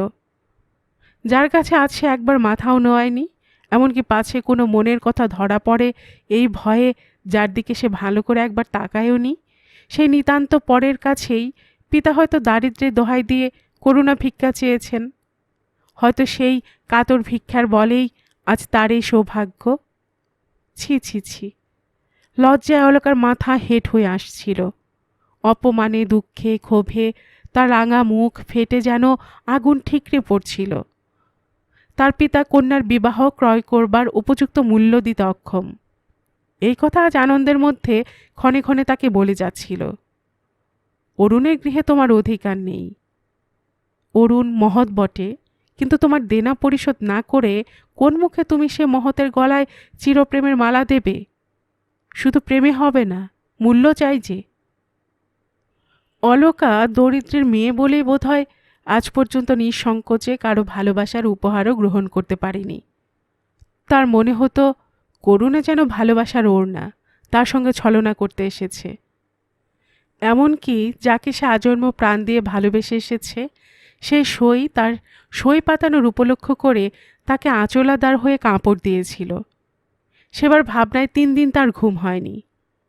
যার কাছে আছে একবার মাথাও নোয়ায়নি, এমনকি পাছে কোনো মনের কথা ধরা পড়ে এই ভয়ে যার দিকে সে ভালো করে একবার তাকায়ও নি, সেই নিতান্ত পরের কাছেই পিতা হয়তো দারিদ্র্যের দোহাই দিয়ে করুণা ভিক্ষা চেয়েছেন। হয়তো সেই কাতর ভিক্ষার বলেই আজ তার এই সৌভাগ্য। ছি ছি ছি! লজ্জায় অলকার মাথা হেঁট হয়ে আসছিল। অপমানে দুঃখে ক্ষোভে তার রাঙা মুখ ফেটে যেন আগুন ঠিকরে পড়ছিল। তার পিতা কন্যার বিবাহ ক্রয় করবার উপযুক্ত মূল্য দিতে অক্ষম। এই কথা আজ আনন্দের মধ্যে ক্ষণে ক্ষণে তাকে বলে যাচ্ছিল। অরুণের গৃহে তোমার অধিকার নেই। অরুণ মহৎ বটে, কিন্তু তোমার দেনা পরিশোধ না করে কোন মুখে তুমি সে মহতের গলায় চিরপ্রেমের মালা দেবে? শুধু প্রেমে হবে না, মূল্য চাই যে। অলকা দরিদ্রের মেয়ে বলেই বোধহয় আজ পর্যন্ত নিঃসংকোচে কারো ভালোবাসার উপহারও গ্রহণ করতে পারেনি। তার মনে হতো করুণা যেন ভালোবাসার ওর না, তার সঙ্গে ছলনা করতে এসেছে। এমনকি যাকে সে আজন্ম প্রাণ দিয়ে ভালোবেসে এসেছে, সেই সই তার সই পাতানোর উপলক্ষ করে তাকে আঁচলাদার হয়ে কাপড় দিয়েছিল। সেবার ভাবনায় 3 দিন তার ঘুম হয়নি।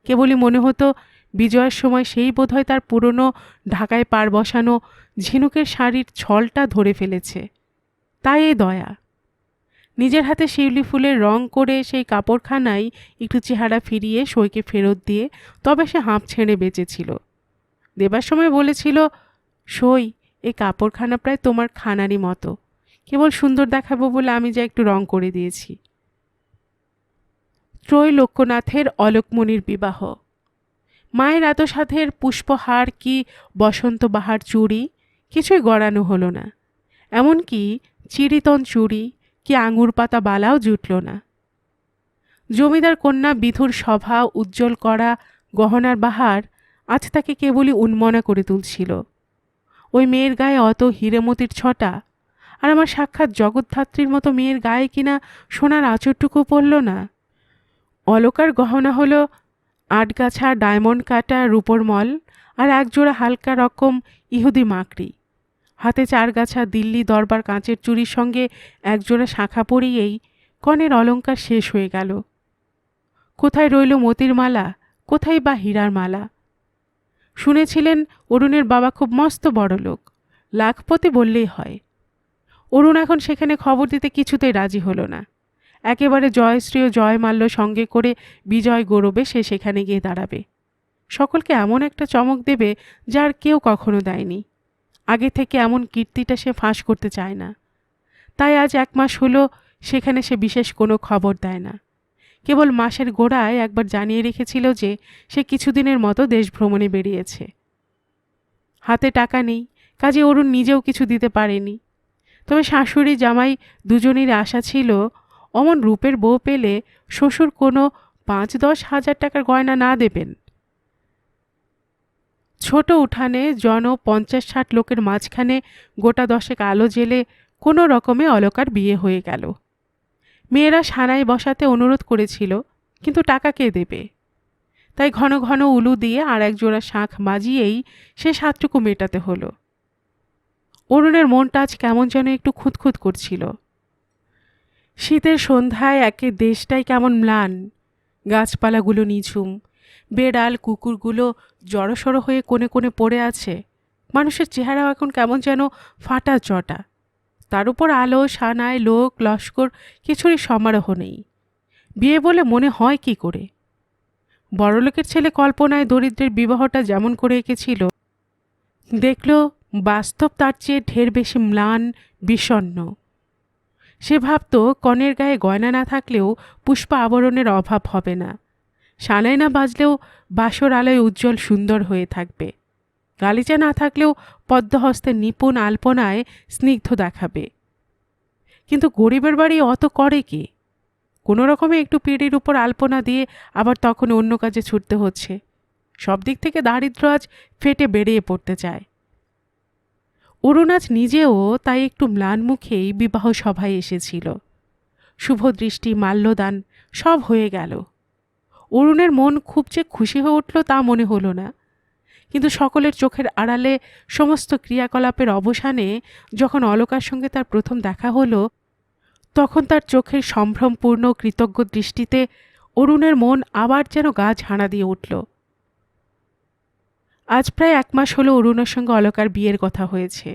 কেবলই মনে হতো বিজয়ের সময় সেই বোধহয় তার পুরনো ঢাকায় পার বসানো ঝিনুকের শাড়ির ছলটা ধরে ফেলেছে। তাই এ দয়া। নিজের হাতে শিউলি ফুলের রং করে সেই কাপড়খানায় একটু চেহারা ফিরিয়ে সইকে ফেরত দিয়ে তবে সে হাঁপ ছেড়ে বেঁচেছিল। দেবার সময় বলেছিল, সই, এই কাপড়খানা প্রায় তোমার খানারই মতো, কেবল সুন্দর দেখাবো বলে আমি যা একটু রং করে দিয়েছি। ত্রৈলোক্যনাথের অলোকমণির বিবাহ। মায়ের এত সাধের পুষ্পহার কি বসন্ত বাহার চুড়ি কিছুই গড়ানো হলো না, এমনকি চিরিতন চুড়ি কি আঙুর পাতা বালাও জুটল না। জমিদার কন্যা বিধুর সভা উজ্জ্বল করা গহনার বাহার আজ তাকে কেবলই উন্মনা করে তুলছিল। ওই মেয়ের গায়ে অত হীরেমতির ছটা, আর আমার সাক্ষাৎ জগদ্ধাত্রীর মতো মেয়ের গায়ে কিনা সোনার আঁচড়টুকু পড়ল না। অলকার গহনা হলো 8 গাছা ডায়মন্ড কাটা রূপোর মল আর একজোড়া হালকা রকম ইহুদি মাকড়ি। হাতে 4 গাছা দিল্লি দরবার কাঁচের চুড়ির সঙ্গে একজোড়া শাঁখা পরিয়েই কনের অলঙ্কার শেষ হয়ে গেল। কোথায় রইল মতির মালা, কোথায় বা হীরার মালা? শুনেছিলেন অরুণের বাবা খুব মস্ত বড় লোক, লাখপতি বললেই হয়। অরুণ এখন সেখানে খবর দিতে কিছুতেই রাজি হলো না। একেবারে জয়শ্রী ও জয়মাল্য সঙ্গে করে বিজয় গৌরবে সে সেখানে গিয়ে দাঁড়াবে। সকলকে এমন একটা চমক দেবে যার কেউ কখনো দেয়নি। আগে থেকে এমন কীর্তিটা সে ফাঁস করতে চায় না। তাই আজ 1 মাস হলো সেখানে সে বিশেষ কোনো খবর দেয় না। কেবল মাসের গোড়ায় একবার জানিয়ে রেখেছিল যে সে কিছুদিনের মতো দেশ ভ্রমণে বেরিয়েছে। হাতে টাকা নেই, কাজে অরুণ নিজেও কিছু দিতে পারেনি। তবে শাশুড়ি জামাই দুজনেরই আশা ছিল অমন রূপের বউ পেলে শ্বশুর কোনো 5-10 হাজার টাকার গয়না না দেবেন। ছোট উঠানে 50-60 লোকের মাঝখানে গোটা 10 আলো জেলে কোনো রকমে অলকার বিয়ে হয়ে গেল। মেয়েরা সানাই বসাতে অনুরোধ করেছিল, কিন্তু টাকা কে দেবে? তাই ঘন ঘন উলু দিয়ে আর এক জোড়া শাঁখ বাজিয়েই সে সাতটুকু মেটাতে হলো। অরুণের মনটা আজ কেমন যেন একটু খুঁতখুত করছিল। শীতের সন্ধ্যায় একে দেশটাই কেমন ম্লান, গাছপালাগুলো নিঝুম, বেড়াল কুকুরগুলো জড়সড় হয়ে কোণে কোণে পড়ে আছে। মানুষের চেহারাও এখন কেমন যেন ফাটা চটা। তার উপর আলো সানায় লোক লস্কর কিছুরই সমারোহ নেই। বিয়ে বলে মনে হয় কি করে? বড়লোকের ছেলে কল্পনায় দরিদ্রের বিবাহটা যেমন করে এঁকেছিল, দেখল বাস্তব তার চেয়ে ঢের বেশি ম্লান, বিষণ্ণ। সে ভাবত কনের গায়ে গয়না না থাকলেও পুষ্প আবরণের অভাব হবে না, সানাই না বাজলেও বাসর আলোয় উজ্জ্বল সুন্দর হয়ে থাকবে, গালিচা না থাকলেও পদ্মহস্তের নিপুণ আলপনায় স্নিগ্ধ দেখাবে। কিন্তু গরিবের বাড়ি অত করে কে? কোনো রকমে একটু পিঁড়ির উপর আলপনা দিয়ে আবার তখন অন্য কাজে ছুটতে হচ্ছে। সব দিক থেকে দারিদ্র আজ ফেটে বেরিয়ে পড়তে চায়। অরুণ আজ নিজেও তাই একটু ম্লান মুখেই বিবাহ সভায় এসেছিল। শুভ দৃষ্টি মাল্যদান সব হয়ে গেল। অরুণের মন খুব যে খুশি হয়ে উঠল তা মনে হলো না। কিন্তু সকলের চোখের আড়ালে সমস্ত ক্রিয়াকলাপের অবসানে যখন অলকার সঙ্গে তার প্রথম দেখা হলো, তখন তার চোখের সম্ভ্রমপূর্ণ কৃতজ্ঞ দৃষ্টিতে অরুণের মন আবার যেন গা ঝাড়া দিয়ে উঠল। আজ প্রায় 1 মাস হলো অরুণের সঙ্গে অলকার বিয়ের কথা হয়েছে।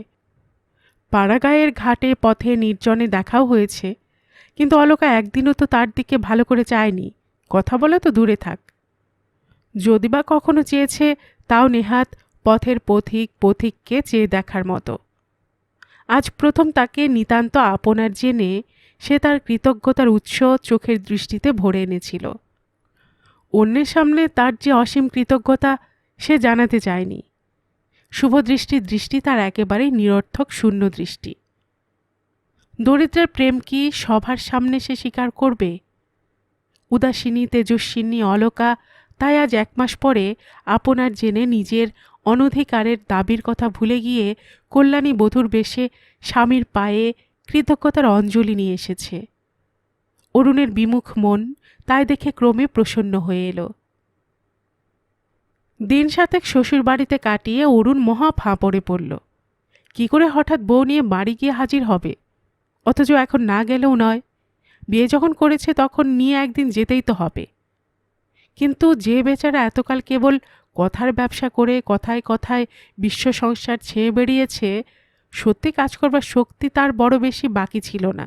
পাড়াগাঁয়ের ঘাটে পথে নির্জনে দেখাও হয়েছে, কিন্তু অলকা একদিনও তো তার দিকে ভালো করে চায়নি, কথা বলা তো দূরে থাক। যদি বা কখনো চেয়েছে, তাও নেহাত পথের পথিককে চেয়ে দেখার মতো। আজ প্রথম তাকে নিতান্ত আপনার জেনে সে তার কৃতজ্ঞতার উৎস চোখের দৃষ্টিতে ভরে এনেছিল। অন্যের সামনে তার যে অসীম কৃতজ্ঞতা সে জানাতে চায়নি। শুভদৃষ্টির দৃষ্টি তার একেবারেই নিরর্থক শূন্য দৃষ্টি। দরিদ্রের প্রেম কি সবার সামনে সে স্বীকার করবে? উদাসিনী তেজস্বিনী অলকা তাই আজ 1 মাস পরে আপনার জেনে নিজের অনধিকারের দাবির কথা ভুলে গিয়ে কল্যাণী বধূর বেশে স্বামীর পায়ে কৃতজ্ঞতার অঞ্জলি নিয়ে এসেছে। অরুণের বিমুখ মন তাই দেখে ক্রমে প্রসন্ন হয়ে এলো। দিন 7 শ্বশুর বাড়িতে কাটিয়ে অরুণ মহা ফাঁপড়ে পড়ল। কি করে হঠাৎ বউ নিয়ে বাড়ি গিয়ে হাজির হবে? অথচ এখন না গেলেও নয়। বিয়ে যখন করেছে তখন নিয়ে একদিন যেতেই তো হবে। কিন্তু যে বেচারা এতকাল কেবল কথার ব্যবসা করে কথায় কথায় বিশ্ব সংসার ছেয়ে বেরিয়েছে, সত্যি কাজ করবার শক্তি তার বড় বেশি বাকি ছিল না।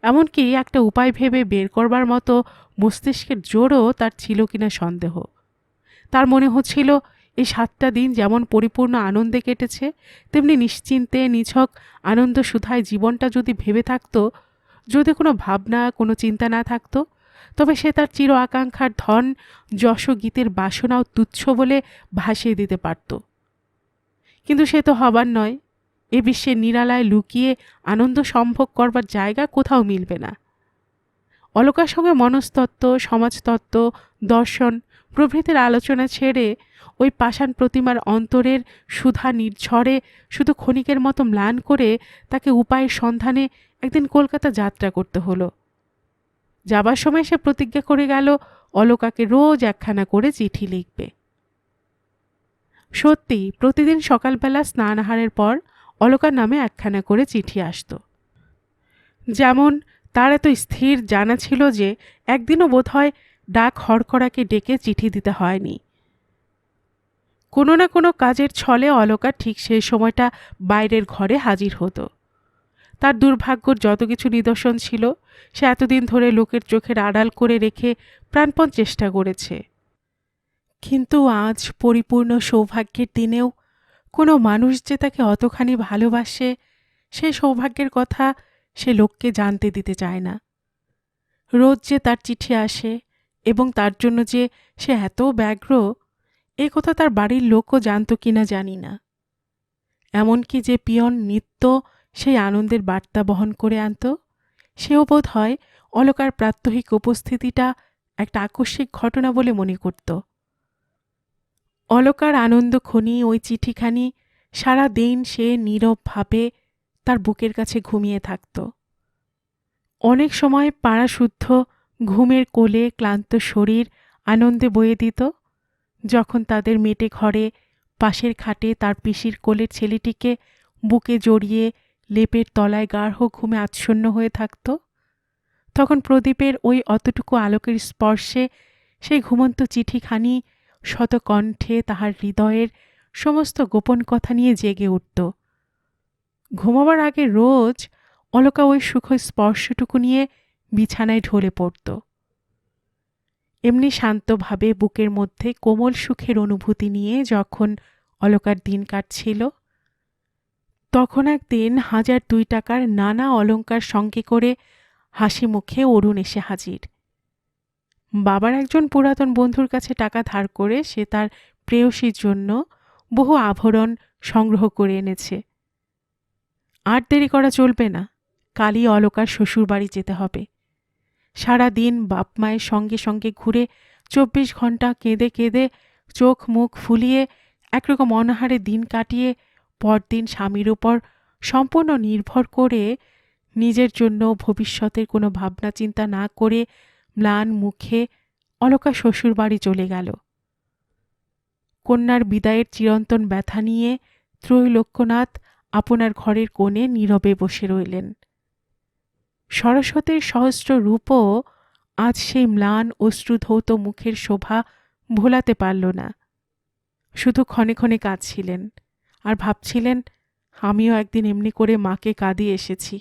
এমনকি একটা উপায় ভেবে বের করবার মতো মস্তিষ্কের জোরও তার ছিল কিনা সন্দেহ। তার মনে হচ্ছিল এই 7টা দিন যেমন পরিপূর্ণ আনন্দে কেটেছে, তেমনি নিশ্চিন্তে নিছক আনন্দ সুধায় জীবনটা যদি ভেবে থাকত, যদি কোনো ভাবনা কোনো চিন্তা না থাকতো, তবে সে তার চির আকাঙ্ক্ষার ধন যশ গীতের বাসনাও তুচ্ছ বলে ভাসিয়ে দিতে পারত। কিন্তু সে তো হবার নয়। এ বিশ্বের নিরালায় লুকিয়ে আনন্দ সম্ভোগ করবার জায়গা কোথাও মিলবে না। অলকার সঙ্গে মনস্তত্ত্ব, সমাজতত্ত্ব, দর্শন প্রভৃতির আলোচনা ছেড়ে ওই পাষাণ প্রতিমার অন্তরের সুধা নির্ঝরে শুধু ক্ষণিকের মতো ম্লান করে তাকে উপায়ের সন্ধানে একদিন কলকাতা যাত্রা করতে হলো। যাবার সময় সে প্রতিজ্ঞা করে গেল অলকাকে রোজ একখানা করে চিঠি লিখবে। সত্যি প্রতিদিন সকালবেলা স্নানাহারের পর অলকার নামে একখানা করে চিঠি আসত। যেমন তার এত স্থির জানা ছিল যে একদিনও বোধহয় ডাক হরকড়াকে ডেকে চিঠি দিতে হয়নি। কোনো না কোনো কাজের ছলে অলকা ঠিক সেই সময়টা বাইরের ঘরে হাজির হতো। তার দুর্ভাগ্যর যত কিছু নিদর্শন ছিল সে এতদিন ধরে লোকের চোখের আড়াল করে রেখে প্রাণপণ চেষ্টা করেছে। কিন্তু আজ পরিপূর্ণ সৌভাগ্যের দিনেও কোনো মানুষ যে তাকে অতখানি ভালোবাসে, সে সৌভাগ্যের কথা সে লোককে জানতে দিতে চায় না। রোজ যে তার চিঠি আসে এবং তার জন্য যে সে এত ব্যগ্র, এ কথা তার বাড়ির লোকও জানত কিনা জানি না। এমনকি যে পিয়ন নিত্য সেই আনন্দের বার্তা বহন করে আনত, সেও বোধ হয় অলকার প্রাত্যহিক উপস্থিতিটা একটা আকস্মিক ঘটনা বলে মনে করত। অলকার আনন্দখনি ওই চিঠিখানি সারা দিন সে নীরবভাবে তার বুকের কাছে ঘুমিয়ে থাকত। অনেক সময় পাড়াশুদ্ধ ঘুমের কোলে ক্লান্ত শরীর আনন্দে বয়ে দিত, যখন তাদের মেটে ঘরে পাশের খাটে তার পিসির কোলের ছেলেটিকে বুকে জড়িয়ে লেপের তলায় গাঢ় ঘুমে আচ্ছন্ন হয়ে থাকত। তখন প্রদীপের ওই অতটুকু আলোকের স্পর্শে সেই ঘুমন্ত চিঠিখানি শতকণ্ঠে তাহার হৃদয়ের সমস্ত গোপন কথা নিয়ে জেগে উঠত। ঘুমাবার আগে রোজ অলকা ওই সুখ স্পর্শটুকু নিয়ে বিছানায় ঢলে পড়ত। এমনি শান্তভাবে বুকের মধ্যে কোমল সুখের অনুভূতি নিয়ে যখন অলকার দিন কাটছিল, তখন একদিন 1,002 টাকার নানা অলংকার সঙ্গে করে হাসি মুখে অরুণ এসে হাজির। বাবার একজন পুরাতন বন্ধুর কাছে টাকা ধার করে সে তার প্রেয়সীর জন্য বহু আভরণ সংগ্রহ করে এনেছে। আর দেরি করা চলবে না, কালই অলকার শ্বশুর বাড়ি যেতে হবে। সারা দিন বাপ মায়ের সঙ্গে সঙ্গে ঘুরে 24 ঘন্টা কেঁদে কেঁদে চোখ মুখ ফুলিয়ে একরকম অনাহারে দিন কাটিয়ে পরদিন স্বামীর উপর সম্পূর্ণ নির্ভর করে নিজের জন্য ভবিষ্যতের কোনো ভাবনা চিন্তা না করে ম্লান মুখে অলকা শ্বশুর বাড়ি চলে গেল। কন্যার বিদায়ের চিরন্তন ব্যথা নিয়ে ত্রৈলোক্যনাথ আপনার ঘরের কোণে নীরবে বসে রইলেন। সরস্বতীর সহস্র রূপও আজ সেই ম্লান অশ্রুধৌত মুখের শোভা ভোলাতে পারল না। শুধু ক্ষণে ক্ষণে কাঁদছিলেন আর ভাবছিলেন, আমিও একদিন এমনি করে মাকে কাঁদিয়ে এসেছি।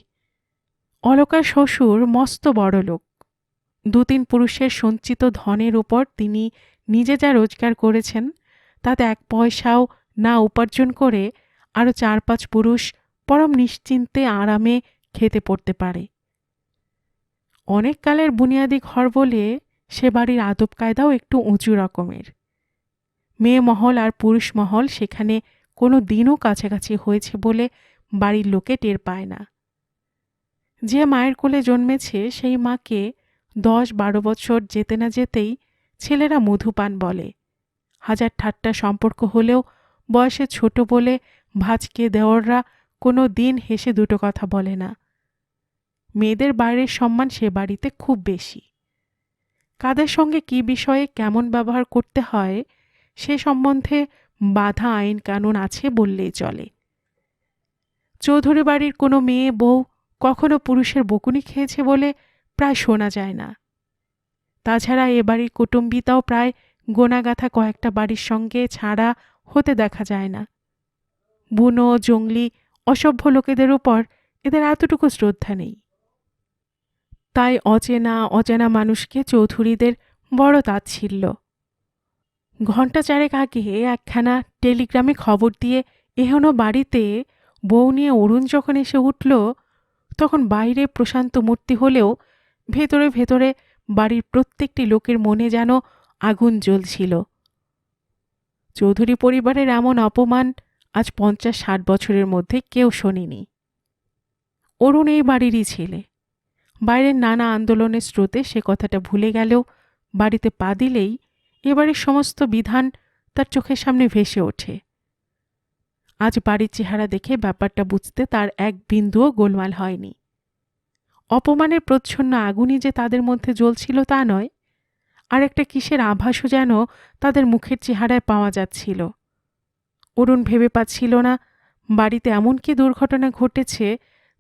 অলকার শ্বশুর মস্ত বড় লোক। 2-3 পুরুষের সঞ্চিত ধনের উপর তিনি নিজে যা রোজগার করেছেন তাতে 1 পয়সাও না উপার্জন করে আরও 4-5 পুরুষ পরম নিশ্চিন্তে আরামে খেতে পড়তে পারে। অনেক কালের বুনিয়াদি ঘর বলে সে বাড়ির আদব কায়দাও একটু উঁচু রকমের। মেয়ে মহল আর পুরুষ মহল সেখানে কোনো দিনও কাছাকাছি হয়েছে বলে বাড়ির লোকে টের পায় না। যে মায়ের কোলে জন্মেছে সেই মাকে 10-12 বছর যেতে না যেতেই ছেলেরা মধুপান বলে। হাজার ঠাট্টা সম্পর্ক হলেও বয়সে ছোট বলে ভাজকে দেওররা কোনো দিন হেসে দুটো কথা বলে না। মেয়েদের বাইরের সম্মান সে বাড়িতে খুব বেশি। কাদের সঙ্গে কি বিষয়ে কেমন ব্যবহার করতে হয় সে সম্বন্ধে বাধা আইন কানুন আছে বললেই চলে। চৌধুরী বাড়ির কোনো মেয়ে বউ কখনো পুরুষের বকুনি খেয়েছে বলে প্রায় শোনা যায় না। তাছাড়া এ বাড়ির কুটুম্বিতাও প্রায় গোনাগাথা কয়েকটা বাড়ির সঙ্গে ছাড়া হতে দেখা যায় না। বুনো জঙ্গলি অসভ্য লোকেদের উপর এদের এতটুকু শ্রদ্ধা নেই। তাই অচেনা মানুষকে চৌধুরীদের বড় তাচ্ছিল্য। ঘণ্টা 4 আগে একখানা টেলিগ্রামে খবর দিয়ে এহনো বাড়িতে বউ নিয়ে অরুণ যখন এসে উঠল, তখন বাইরে প্রশান্ত মূর্তি হলেও ভেতরে ভেতরে বাড়ির প্রত্যেকটি লোকের মনে যেন আগুন জ্বলছিল। চৌধুরী পরিবারের এমন অপমান আজ 50-60 বছরের মধ্যে কেউ শোনেনি। অরুণ এই বাড়িরই ছেলে। বাইরের নানা আন্দোলনের স্রোতে সে কথাটা ভুলে গেলেও বাড়িতে পা দিলেই এবারের সমস্ত বিধান তার চোখের সামনে ভেসে ওঠে। আজ বাড়ির চেহারা দেখে ব্যাপারটা বুঝতে তার এক বিন্দুও গোলমাল হয়নি। অপমানের প্রচ্ছন্ন আগুনই যে তাদের মধ্যে জ্বলছিল তা নয়, আর একটা কিসের আভাসও যেন তাদের মুখের চেহারায় পাওয়া যাচ্ছিল। অরুণ ভেবে পাচ্ছিল না বাড়িতে এমন কি দুর্ঘটনা ঘটেছে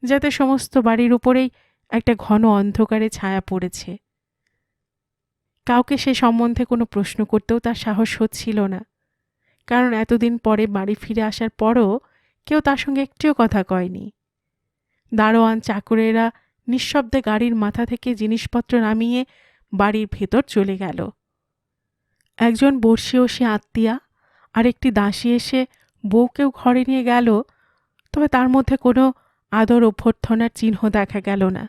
যাতে সমস্ত বাড়ির উপরেই একটা ঘন অন্ধকারে ছায়া পড়েছে। কাউকে সে সম্বন্ধে কোনো প্রশ্ন করতেও তার সাহস হচ্ছিল না, কারণ এতদিন পরে বাড়ি ফিরে আসার পরও কেউ তার সঙ্গে একটিও কথা কয়নি। দারোয়ান চাকরেরা নিঃশব্দে গাড়ির মাথা থেকে জিনিসপত্র নামিয়ে বাড়ির ভেতর চলে গেল। একজন বর্ষীয়সী আত্মীয়া আর একটি দাসী এসে বউকেও ঘরে নিয়ে গেল, তবে তার মধ্যে কোনো আদর অভ্যর্থনার চিহ্ন দেখা গেল না।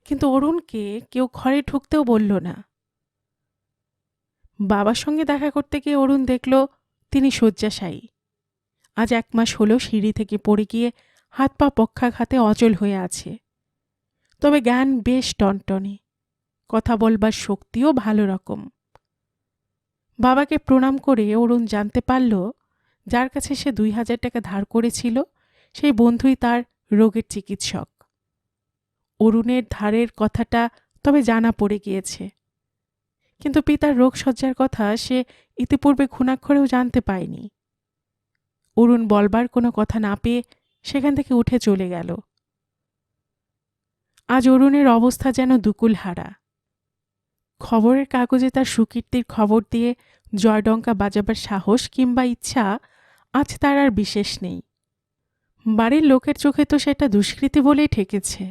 কিন্তু অরুণকে কেউ ঘরে ঢুকতেও বলল না। বাবার সঙ্গে দেখা করতে গিয়ে অরুণ দেখল তিনি শয্যাশায়ী। আজ 1 মাস হলো সিঁড়ি থেকে পড়ে গিয়ে হাত পা পক্ষাঘাতে অচল হয়ে আছে। তবে জ্ঞান বেশ টনটনে, কথা বলবার শক্তিও ভালো রকম। বাবাকে প্রণাম করে অরুণ জানতে পারল যার কাছে সে 2000 টাকা ধার করেছিল সেই বন্ধুই তার রোগের চিকিৎসক। অরুণের ধারের কথাটা তবে জানা পড়ে গিয়েছে, কিন্তু পিতার রোগশয্যার কথা সে ইতিপূর্বে ঘুণাক্ষরেও জানতে পায়নি। অরুণ বলবার কোনো কথা না পেয়ে সেখান থেকে উঠে চলে গেল। আজ অরুণের অবস্থা যেন দুকুলহারা। খবরের কাগজে তার সুকীর্তির খবর দিয়ে জয়ডঙ্কা বাজাবার সাহস কিংবা ইচ্ছা আজ তার আর বিশেষ নেই। বাড়ির লোকের চোখে তো সেটা দুষ্কৃতি বলেই ঠেকেছে।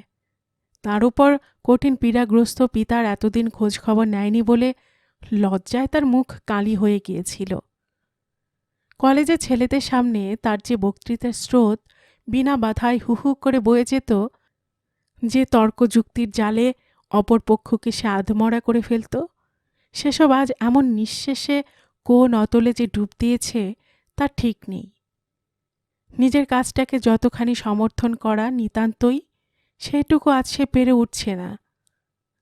তার উপর কঠিন পীড়াগ্রস্ত পিতার এতদিন খোঁজ খবর নেয়নি বলে লজ্জায় তার মুখ কালি হয়ে গিয়েছিল। কলেজে ছেলেদের সামনে তার যে বক্তৃতার স্রোত বিনা বাধায় হু হু করে বয়ে যেত, যে তর্কযুক্তির জালে অপর পক্ষকে সে আধমরা করে ফেলত, সেসব আজ এমন নিঃশেষে কোন অতলে যে ডুব দিয়েছে তার ঠিক নেই। নিজের কাজটাকে যতখানি সমর্থন করা নিতান্তই, সেইটুকু আজ সে পেরে উঠছে না।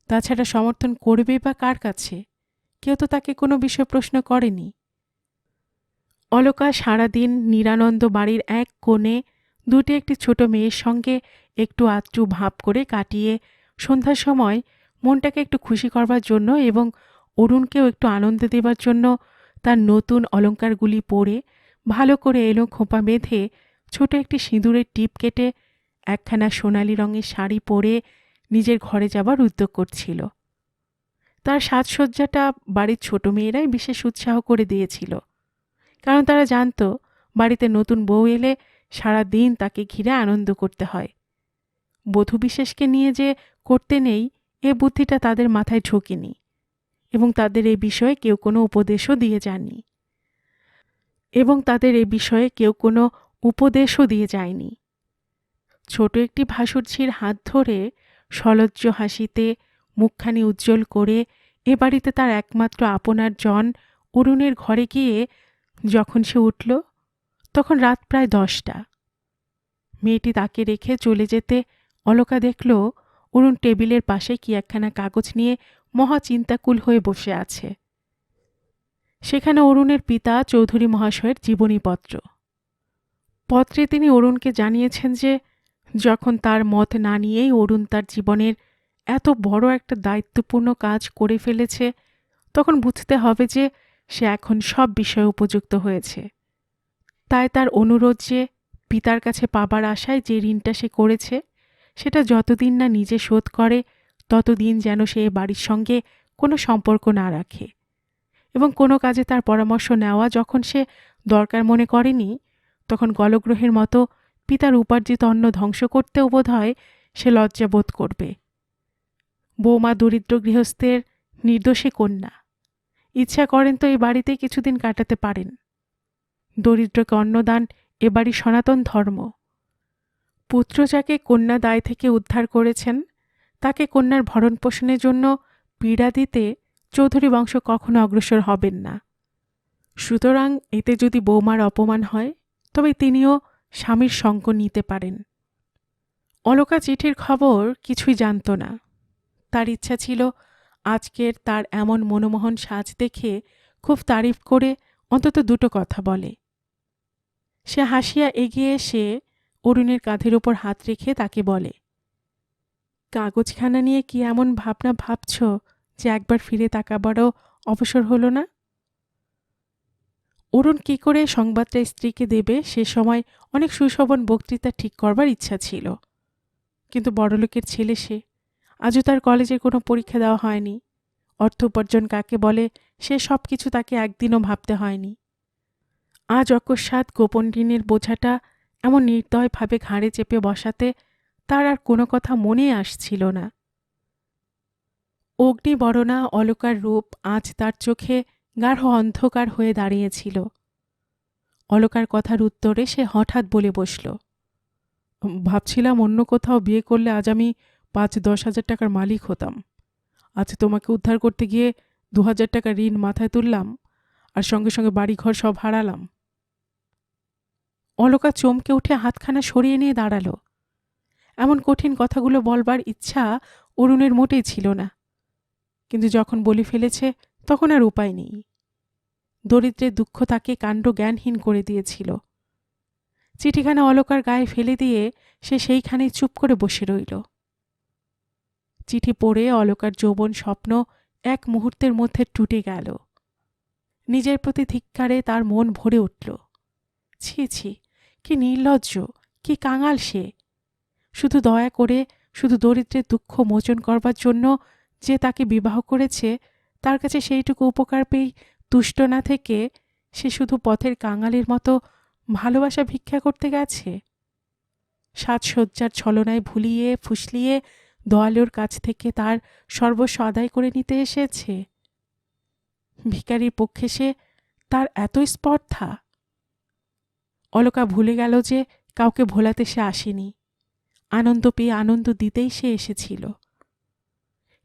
তাছাড়া সমর্থন করবে বা কার কাছে? কেউ তো তাকে কোনো বিষয় প্রশ্ন করেনি। অলকা সারাদিন নিরানন্দ বাড়ির এক কোণে একটি ছোট মেয়ের সঙ্গে একটু আধটু ভাব করে কাটিয়ে সন্ধ্যার সময় মনটাকে একটু খুশি করবার জন্য এবং অরুণকেও একটু আনন্দ দেবার জন্য তার নতুন অলংকারগুলি পরে ভালো করে এলো খোঁপা বেঁধে ছোট একটি সিঁদুরের টিপ কেটে একখানা সোনালি রঙের শাড়ি পরে নিজের ঘরে যাবার উদ্যোগ করছিল। তার সাজসজ্জাটা বাড়ির ছোট মেয়েরাই বিশেষ উৎসাহ করে দিয়েছিল, কারণ তারা জানত বাড়িতে নতুন বউ এলে সারা দিন তাকে ঘিরে আনন্দ করতে হয়। বধূ বিশেষকে নিয়ে যে করতে নেই এ বুদ্ধিটা তাদের মাথায় ঢোকেনি, এবং তাদের এই বিষয়ে কেউ কোনো উপদেশও দিয়ে যায়নি। ছোট একটি ভাসুরঝির হাত ধরে সলজ্জ হাসিতে মুখখানি উজ্জ্বল করে এ বাড়িতে তার একমাত্র আপনার জন অরুণের ঘরে গিয়ে যখন সে উঠল, তখন রাত প্রায় 10টা। মেয়েটি তাকে রেখে চলে যেতে অলকা দেখল অরুণ টেবিলের পাশে কি একখানা কাগজ নিয়ে মহা চিন্তাকুল হয়ে বসে আছে। সেখানে অরুণের পিতা চৌধুরী মহাশয়ের জীবনীপত্র। পত্রে তিনি অরুণকে জানিয়েছেন যে যখন তার মত না নিয়েই অরুণ তার জীবনের এত বড় একটা দায়িত্বপূর্ণ কাজ করে ফেলেছে, তখন বুঝতে হবে যে সে এখন সব বিষয়ে উপযুক্ত হয়েছে। তাই তার অনুরোধ যে পিতার কাছে পাবার আশায় যে ঋণটা সে করেছে সেটা যতদিন না নিজে শোধ করে ততদিন যেন সে বাড়ির সঙ্গে কোনো সম্পর্ক না রাখে, এবং কোনো কাজে তার পরামর্শ নেওয়া যখন সে দরকার মনে করেনি, তখন গলগ্রহের মতো পিতার উপার্জিত অন্ন ধ্বংস করতেও বোধ হয় সে লজ্জা বোধ করবে। বৌমা দরিদ্র গৃহস্থের নির্দোষী কন্যা, ইচ্ছা করেন তো এই বাড়িতে কিছুদিন কাটাতে পারেন। দরিদ্রকে অন্নদান এ বাড়ির সনাতন ধর্ম। পুত্র যাকে কন্যা দায় থেকে উদ্ধার করেছেন তাকে কন্যার ভরণ পোষণের জন্য পীড়া দিতে চৌধুরী বংশ কখনো অগ্রসর হবেন না। সুতরাং এতে যদি বৌমার অপমান হয় তবে তিনিও স্বামীর সঙ্গ নিতে পারেন। অলকা চিঠির খবর কিছুই জানত না। তার ইচ্ছা ছিল আজকের তার এমন মনোমোহন সাজ দেখে খুব তারিফ করে অন্তত 2টো কথা বলে। সে হাসিয়া এগিয়ে এসে অরুণের কাঁধের উপর হাত রেখে তাকে বলে, কাগজখানা নিয়ে কি এমন ভাবনা ভাবছ যে একবার ফিরে তাকাবারও অবসর হলো না? অরুণ কি করে সংবাদটা স্ত্রীকে দেবে সে সময় অনেক সুশোভন বক্তৃতা ঠিক করবার ইচ্ছা ছিল, কিন্তু বড়লোকের ছেলে সে, আজও তার কলেজের কোনো পরীক্ষা দেওয়া হয়নি। অর্থ উপার্জন কাকে বলে সে সব কিছু তাকে একদিনও ভাবতে হয়নি। আজ অকস্মাৎ গোপন ঋণের বোঝাটা এমন নির্দয়ভাবে ঘাড়ে চেপে বসাতে তার আর কোনো কথা মনে আসছিল না। অগ্নিবরণা অলকার রূপ আজ তার চোখে গাঢ় অন্ধকার হয়ে দাঁড়িয়েছিল। অলকার কথার উত্তরে সে হঠাৎ বলে বসল, ভাবছিলাম অন্য কোথাও বিয়ে করলে আজ আমি ৫-১০ হাজার টাকার মালিক হতাম। আজ তোমাকে উদ্ধার করতে গিয়ে ২,০০০ টাকা ঋণ মাথায় তুললাম, আর সঙ্গে সঙ্গে বাড়িঘর সব হারালাম। অলকা চমকে উঠে হাতখানা সরিয়ে নিয়ে দাঁড়ালো। এমন কঠিন কথাগুলো বলবার ইচ্ছা অরুণের মোটেই ছিল না, কিন্তু যখন বলে ফেলেছে তখন আর উপায় নেই। দরিদ্রের দুঃখ তাকে কাণ্ড জ্ঞানহীন করে দিয়েছিল। চিঠিখানা অলকার গায়ে ফেলে দিয়ে সে সেইখানেই চুপ করে বসে রইল। চিঠি পড়ে অলকার যৌবন স্বপ্ন এক মুহূর্তের মধ্যে টুটে গেল। নিজের প্রতি ধিক্কারে তার মন ভরে উঠল। ছি ছি, কি নির্লজ্জ, কি কাঙাল সে! শুধু দয়া করে, শুধু দরিদ্রের দুঃখ মোচন করবার জন্য যে তাকে বিবাহ করেছে, তার কাছে সেইটুকু উপকার পেয়ে তুষ্ট না থেকে সে শুধু পথের কাঙালের মতো ভালোবাসা ভিক্ষা করতে গেছে। সাজসজ্জার ছলনায় ভুলিয়ে ফুসলিয়ে দয়ালুর কাছ থেকে তার সর্বস্ব আদায় করে নিতে এসেছে। ভিখারির পক্ষে সে তার এতই স্পর্ধা! অলকা ভুলে গেল যে কাউকে ভোলাতে সে আসেনি, আনন্দ পেয়ে আনন্দ দিতেই সে এসেছিল।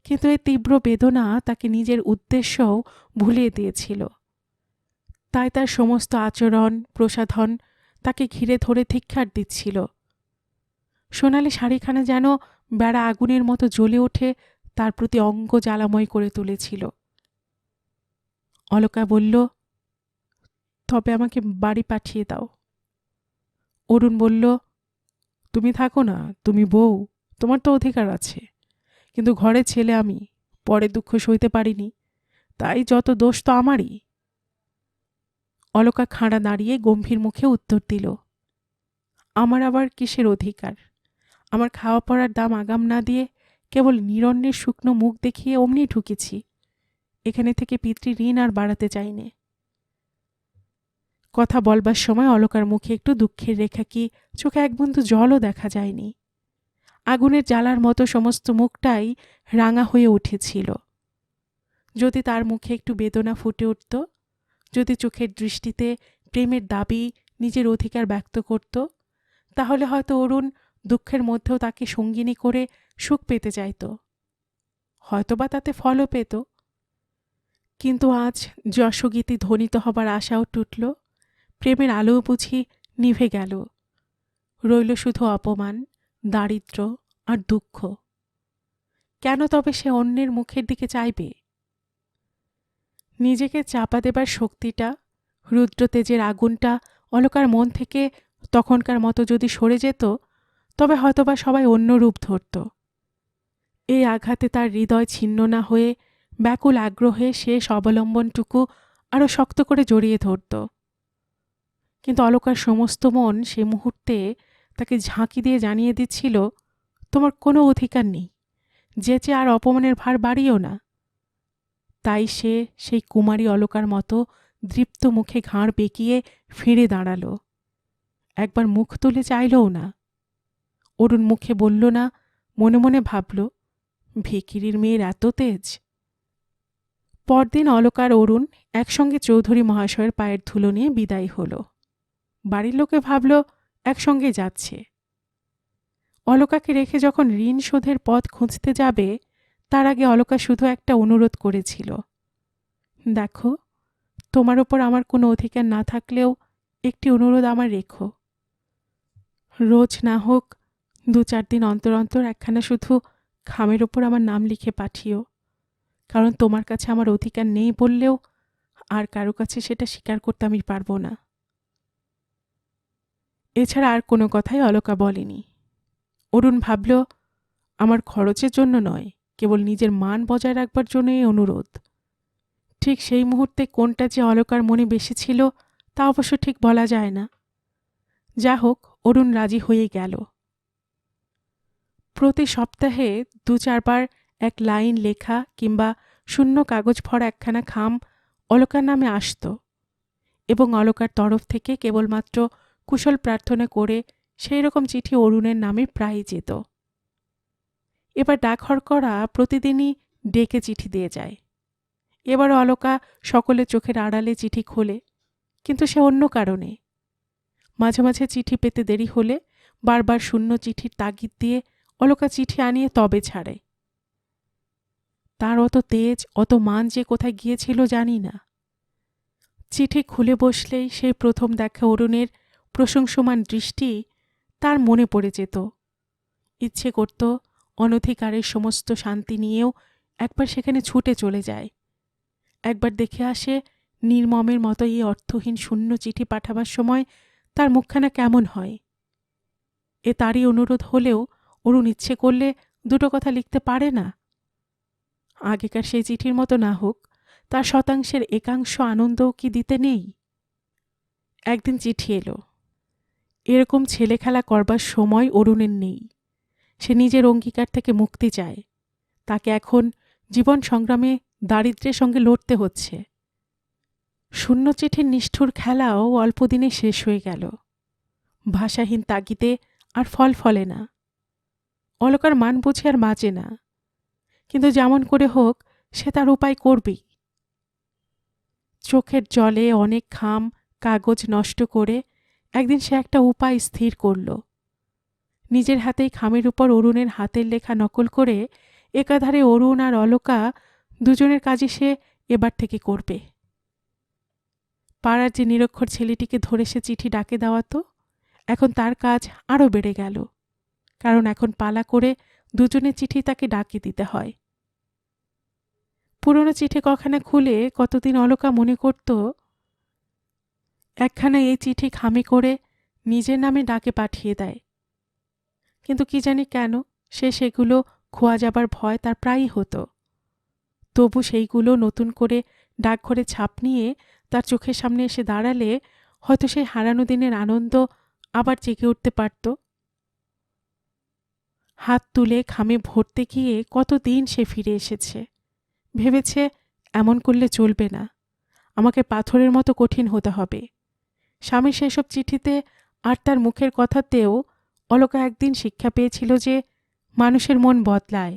কিন্তু এই তীব্র বেদনা তাকে নিজের উদ্দেশ্যও ভুলিয়ে দিয়েছিল। তাই তার সমস্ত আচরণ প্রসাধন তাকে ঘিরে ধরে ধিক্কার দিচ্ছিল। সোনালি শাড়িখানা যেন বেড়া আগুনের মতো জ্বলে ওঠে তার প্রতি অঙ্গ জ্বালাময় করে তুলেছিল। অলকা বলল, তবে আমাকে বাড়ি পাঠিয়ে দাও। অরুণ বলল, তুমি থাকো না, তুমি বউ, তোমার তো অধিকার আছে, কিন্তু ঘরের ছেলে আমি, পরে দুঃখ সইতে পারিনি, তাই যত দোষ তো আমারই। অলকা খাঁড়া দাঁড়িয়ে গম্ভীর মুখে উত্তর দিল, আমার আবার কিসের অধিকার? আমার খাওয়া পড়ার দাম আগাম না দিয়ে কেবল নিরন্নের শুকনো মুখ দেখিয়ে অমনি ঢুকেছি। এখানে থেকে পিতৃ ঋণ আর বাড়াতে চাইনে। কথা বলবার সময় অলকার মুখে একটু দুঃখের রেখা, কি চোখে এক বিন্দু জলও দেখা যায়নি। আগুনের জ্বালার মতো সমস্ত মুখটাই রাঙা হয়ে উঠেছিল। যদি তার মুখে একটু বেদনা ফুটে উঠত, যদি চোখের দৃষ্টিতে প্রেমের দাবি, নিজের অধিকার ব্যক্ত করত, তাহলে হয়তো অরুণ দুঃখের মধ্যেও তাকে সঙ্গিনী করে সুখ পেতে চাইত, হয়তোবা তাতে ফলও পেত। কিন্তু আজ যশোগীতি ধ্বনিত হবার আশাও টুটল, প্রেমের আলোও বুঝি নিভে গেল। রইল শুধু অপমান, দারিদ্র্য আর দুঃখ। কেন তবে সে অন্যের মুখের দিকে চাইবে? নিজেকে চাপা দেবার শক্তিটা, রুদ্রতেজের আগুনটা অলকার মন থেকে তখনকার মতো যদি সরে যেত, তবে হয়তোবা সবাই অন্য রূপ ধরত। এই আঘাতে তার হৃদয় ছিন্ন না হয়ে ব্যাকুল আগ্রহে শেষ অবলম্বনটুকু আরও শক্ত করে জড়িয়ে ধরত। কিন্তু অলকার সমস্ত মন সে মুহূর্তে তাকে ঝাঁকি দিয়ে জানিয়ে দিচ্ছিল, তোমার কোনো অধিকার নেই, যেচে আর অপমানের ভার বাড়িও না। তাই সে সেই কুমারী অলকার মতো দৃপ্ত মুখে ঘাড় বেঁকিয়ে ফিরে দাঁড়াল। একবার মুখ তুলে চাইলও না। অরুণ মুখে বলল না, মনে মনে ভাবল, ভিখিরির মেয়ের এত তেজ। পরদিন অলকার অরুণ একসঙ্গে চৌধুরী মহাশয়ের পায়ের ধুলো নিয়ে বিদায় হল। বাড়ির লোকে ভাবল একসঙ্গে যাচ্ছে। অলকাকে রেখে যখন ঋণ শোধের পথ খুঁজতে যাবে, তার আগে অলকা শুধু একটা অনুরোধ করেছিল, দেখো, তোমার ওপর আমার কোনো অধিকার না থাকলেও একটি অনুরোধ আমার রেখো। রোজ না হোক ২-৪ দিন অন্তর অন্তর একখানা শুধু খামের ওপর আমার নাম লিখে পাঠিও, কারণ তোমার কাছে আমার অধিকার নেই বললেও আর কারো কাছে সেটা স্বীকার করতে আমি পারবো না। এছাড়া আর কোনো কথাই অলকা বলেনি। অরুণ ভাবল, আমার খরচের জন্য নয়, কেবল নিজের মান বজায় রাখবার জন্য এই অনুরোধ। ঠিক সেই মুহূর্তে কোনটা যে অলকার মনে বেশি ছিল তা অবশ্য ঠিক বলা যায় না। যা হোক, অরুণ রাজি হয়ে গেল। প্রতি সপ্তাহে ২-৪ বার এক লাইন লেখা কিংবা শূন্য কাগজ ভরা একখানা খাম অলকার নামে আসত, এবং অলকার তরফ থেকে কেবলমাত্র কুশল প্রার্থনা করে সেই রকম চিঠি অরুণের নামে প্রায়ই যেত। এবার ডাকঘর করা প্রতিদিনই ডেকে চিঠি দিয়ে যায়। এবার অলকা সকলের চোখের আড়ালে চিঠি খোলে, কিন্তু সে অন্য কারণে। মাঝে মাঝে চিঠি পেতে দেরি হলে বারবার শূন্য চিঠির তাগিদ দিয়ে অলকা চিঠি আনিয়ে তবে ছাড়ে। তার অত তেজ, অত মান যে কোথায় গিয়েছিল জানি না। চিঠি খুলে বসলেই সেই প্রথম দেখা অরুণের প্রশংসমান দৃষ্টি তার মনে পড়ে যেত। ইচ্ছে করত অনধিকারের সমস্ত শান্তি নিয়েও একবার সেখানে ছুটে চলে যায়, একবার দেখে আসে নির্মমের মতো এই অর্থহীন শূন্য চিঠি পাঠাবার সময় তার মুখখানা কেমন হয়। এ তারই অনুরোধ হলেও অরুণ ইচ্ছে করলে দুটো কথা লিখতে পারে না। আগেকার সেই চিঠির মতো না হোক, তার শতাংশের একাংশ আনন্দও কি দিতে নেই? একদিন চিঠি এলো। এরকম ছেলে খেলা করবার সময় অরুণের নেই। সে নিজের অঙ্গীকার থেকে মুক্তি চায়। তাকে এখন জীবন সংগ্রামে দারিদ্র্যের সঙ্গে লড়তে হচ্ছে। শূন্য চিঠির নিষ্ঠুর খেলাও অল্পদিনে শেষ হয়ে গেল। ভাষাহীন তাগিদে আর ফল ফলে না। অলকার মান বুঝে আর বাঁচে না, কিন্তু যেমন করে হোক সে তার উপায় করবেই। চোখের জলে অনেক খাম কাগজ নষ্ট করে একদিন সে একটা উপায় স্থির করল। নিজের হাতেই খামের উপর অরুণের হাতের লেখা নকল করে একাধারে অরুণ আর অলকা দুজনের কাজই সে এবার থেকে করবে। পাড়ার যে নিরক্ষর ছেলেটিকে ধরে সে চিঠি ডাকে দেওয়াতো, এখন তার কাজ আরও বেড়ে গেল, কারণ এখন পালা করে দুজনের চিঠি তাকে ডাকে দিতে হয়। পুরনো চিঠি কখানা খুলে কতদিন অলকা মনে করত একখানা এই চিঠি খামে করে নিজের নামে ডাকে পাঠিয়ে দেয়, কিন্তু কি জানি কেন সে সেগুলো খোয়া যাবার ভয় তার প্রায়ই হতো। তবু সেইগুলো নতুন করে ডাকঘরে ছাপ নিয়ে তার চোখের সামনে এসে দাঁড়ালে হয়তো সেই হারানো দিনের আনন্দ আবার জেগে উঠতে পারত। হাত তুলে খামে ভরতে গিয়ে কতদিন সে ফিরে এসেছে। ভেবেছে এমন করলে চলবে না, আমাকে পাথরের মতো কঠিন হতে হবে। স্বামীর সেসব চিঠিতে আর তার মুখের কথাতেও অলকা একদিন শিক্ষা পেয়েছিল যে মানুষের মন বদলায়।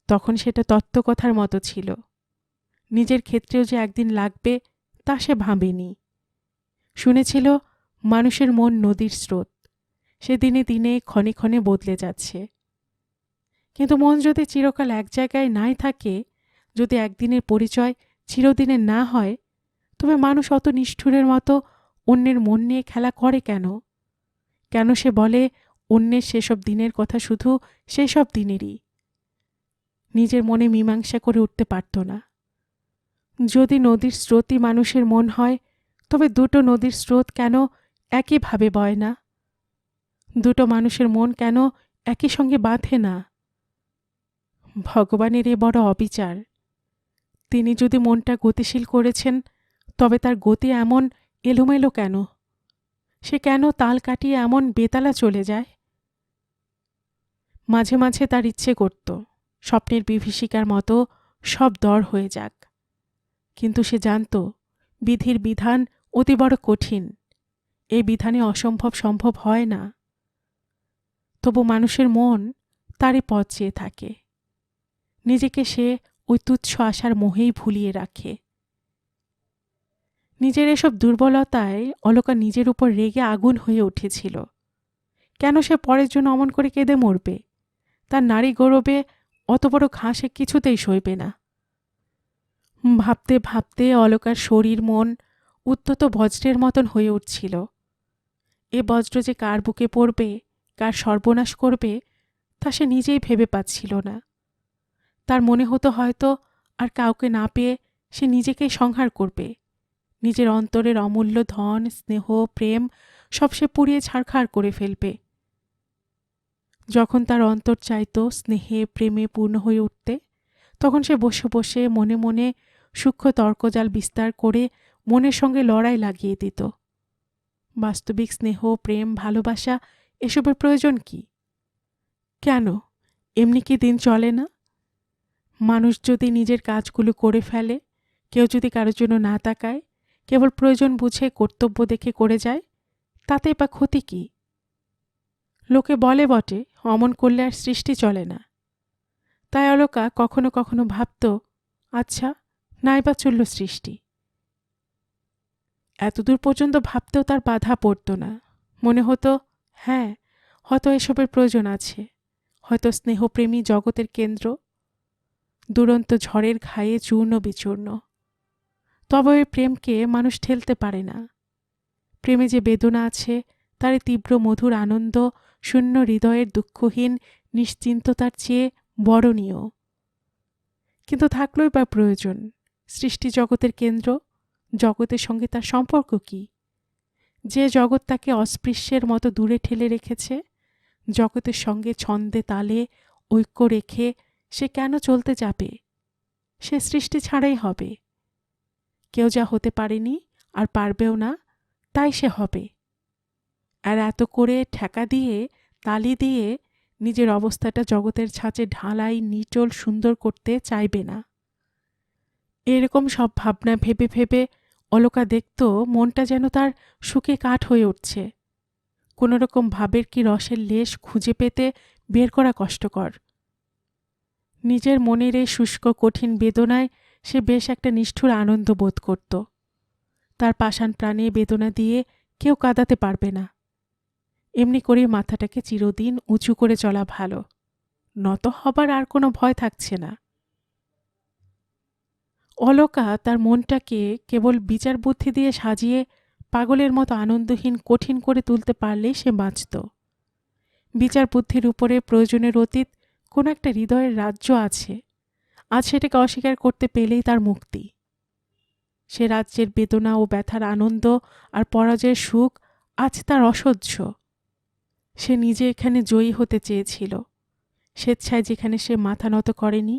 তখন সেটা তত্ত্বকথার মতো ছিল। নিজের ক্ষেত্রেও যে একদিন লাগবে তা সে ভাবেনি। শুনেছিল মানুষের মন নদীর স্রোত, সে দিনে দিনে ক্ষণে ক্ষণে বদলে যাচ্ছে। কিন্তু মন যদি চিরকাল এক জায়গায় নাই থাকে, যদি একদিনের পরিচয় চিরদিনের না হয়, তবে মানুষ অত নিষ্ঠুরের মতো অন্যের মন নিয়ে খেলা করে কেন? কেন সে বলে অন্যের সেসব দিনের কথা শুধু সেসব দিনেরই? নিজের মনে মীমাংসা করে উঠতে পারত না। যদি নদীর স্রোতই মানুষের মন হয়, তবে দুটো নদীর স্রোত কেন একইভাবে বয় না? দুটো মানুষের মন কেন একই সঙ্গে বাঁধে না? ভগবানের এ বড় অবিচার। তিনি যদি মনটা গতিশীল করেছেন, তবে তার গতি এমন এলোমেলো কেন? সে কেন তাল কাটিয়ে এমন বেতালা চলে যায়? মাঝে মাঝে তার ইচ্ছে করত স্বপ্নের বিভীষিকার মতো সব দর হয়ে যাক, কিন্তু সে জানত বিধির বিধান অতি বড় কঠিন। এই বিধানে অসম্ভব সম্ভব হয় না। তবু মানুষের মন তারই পথ চেয়ে থাকে। নিজেকে সে ওই তুচ্ছ আশার মোহেই ভুলিয়ে রাখে। নিজের এসব দুর্বলতায় অলকা নিজের উপর রেগে আগুন হয়ে উঠেছিল। কেন সে পরের জন্য অমন করে কেঁদে মরবে? তার নারী গৌরবে অত বড় ঘাসে কিছুতেই সইবে না। ভাবতে ভাবতে অলকার শরীর মন উত্তত বজ্রের মতন হয়ে উঠছিল। এ বজ্র যে কার বুকে পড়বে, কার সর্বনাশ করবে, তা সে নিজেই ভেবে পাচ্ছিল না। তার মনে হতো হয়তো আর কাউকে না পেয়ে সে নিজেকেই সংহার করবে। নিজের অন্তরের অমূল্য ধন, স্নেহ, প্রেম সব সে পুড়িয়ে ছারখাড় করে ফেলবে। যখন তার অন্তর চাইত স্নেহে প্রেমে পূর্ণ হয়ে উঠতে, তখন সে বসে বসে মনে মনে সূক্ষ্ম তর্কজাল বিস্তার করে মনের সঙ্গে লড়াই লাগিয়ে দিত। বাস্তবিক স্নেহ, প্রেম, ভালোবাসা এসবের প্রয়োজন কি? কেন এমনি কি দিন চলে না? মানুষ যদি নিজের কাজগুলো করে ফেলে, কেউ যদি কারোর জন্য না তাকায়, কেবল প্রয়োজন বুঝে কর্তব্য দেখে করে যায়, তাতেই বা ক্ষতি কি? লোকে বলে বটে অমন করলে আর সৃষ্টি চলে না। তাই অলকা কখনো কখনো ভাবত, আচ্ছা, নাইবা চলল সৃষ্টি। এতদূর পর্যন্ত ভাবতেও তার বাধা পড়ত না। মনে হতো, হ্যাঁ, হয়তো এসবের প্রয়োজন আছে, হয়তো স্নেহপ্রেমী জগতের কেন্দ্র, দুরন্ত ঝড়ের ঘায়ে চূর্ণ বিচূর্ণ। তবে ওই প্রেমকে মানুষ ঠেলতে পারে না। প্রেমে যে বেদনা আছে, তার তীব্র মধুর আনন্দ শূন্য হৃদয়ের দুঃখহীন নিশ্চিন্ততার চেয়ে বরণীয়। কিন্তু থাকলই বা প্রয়োজন, সৃষ্টি জগতের কেন্দ্র, জগতের সঙ্গে তার সম্পর্ক কি? যে জগৎ তাকে অস্পৃশ্যের মতো দূরে ঠেলে রেখেছে, জগতের সঙ্গে ছন্দে তালে ঐক্য রেখে সে কেন চলতে যাবে? সে সৃষ্টি ছাড়াই হবে। কেউ যা হতে পারেনি আর পারবেও না, তাই সে হবে। আর এত করে ঠেকা দিয়ে, তালি দিয়ে নিজের অবস্থাটা জগতের ছাঁচে ঢালাই নিটোল সুন্দর করতে চাইবে না। এরকম সব ভাবনা ভেবে ভেবে অলকা দেখত মনটা যেন তার শুকে কাঠ হয়ে উঠছে। কোনোরকম ভাবের কি রসের লেশ খুঁজে পেতে বের করা কষ্টকর। নিজের মনের এই শুষ্ক কঠিন বেদনায় সে বেশ একটা নিষ্ঠুর আনন্দ বোধ করত। তার পাষাণ প্রাণে বেদনা দিয়ে কেউ কাঁদাতে পারবে না। এমনি করে মাথাটাকে চিরদিন উঁচু করে চলা ভালো, নত হবার আর কোনো ভয় থাকছে না। অলকা তার মনটাকে কেবল বিচার বুদ্ধি দিয়ে সাজিয়ে পাগলের মতো আনন্দহীন কঠিন করে তুলতে পারলেই সে বাঁচত। বিচার বুদ্ধির উপরে প্রয়োজনের অতীত কোন একটা হৃদয়ের রাজ্য আছে, আজ সেটাকে অস্বীকার করতে পেলেই তার মুক্তি। সে রাজ্যের বেদনা ও ব্যথার আনন্দ আর পরাজয়ের সুখ আজ তার অসহ্য। সে নিজে এখানে জয়ী হতে চেয়েছিল, স্বেচ্ছায় যেখানে সে মাথা নত করেনি,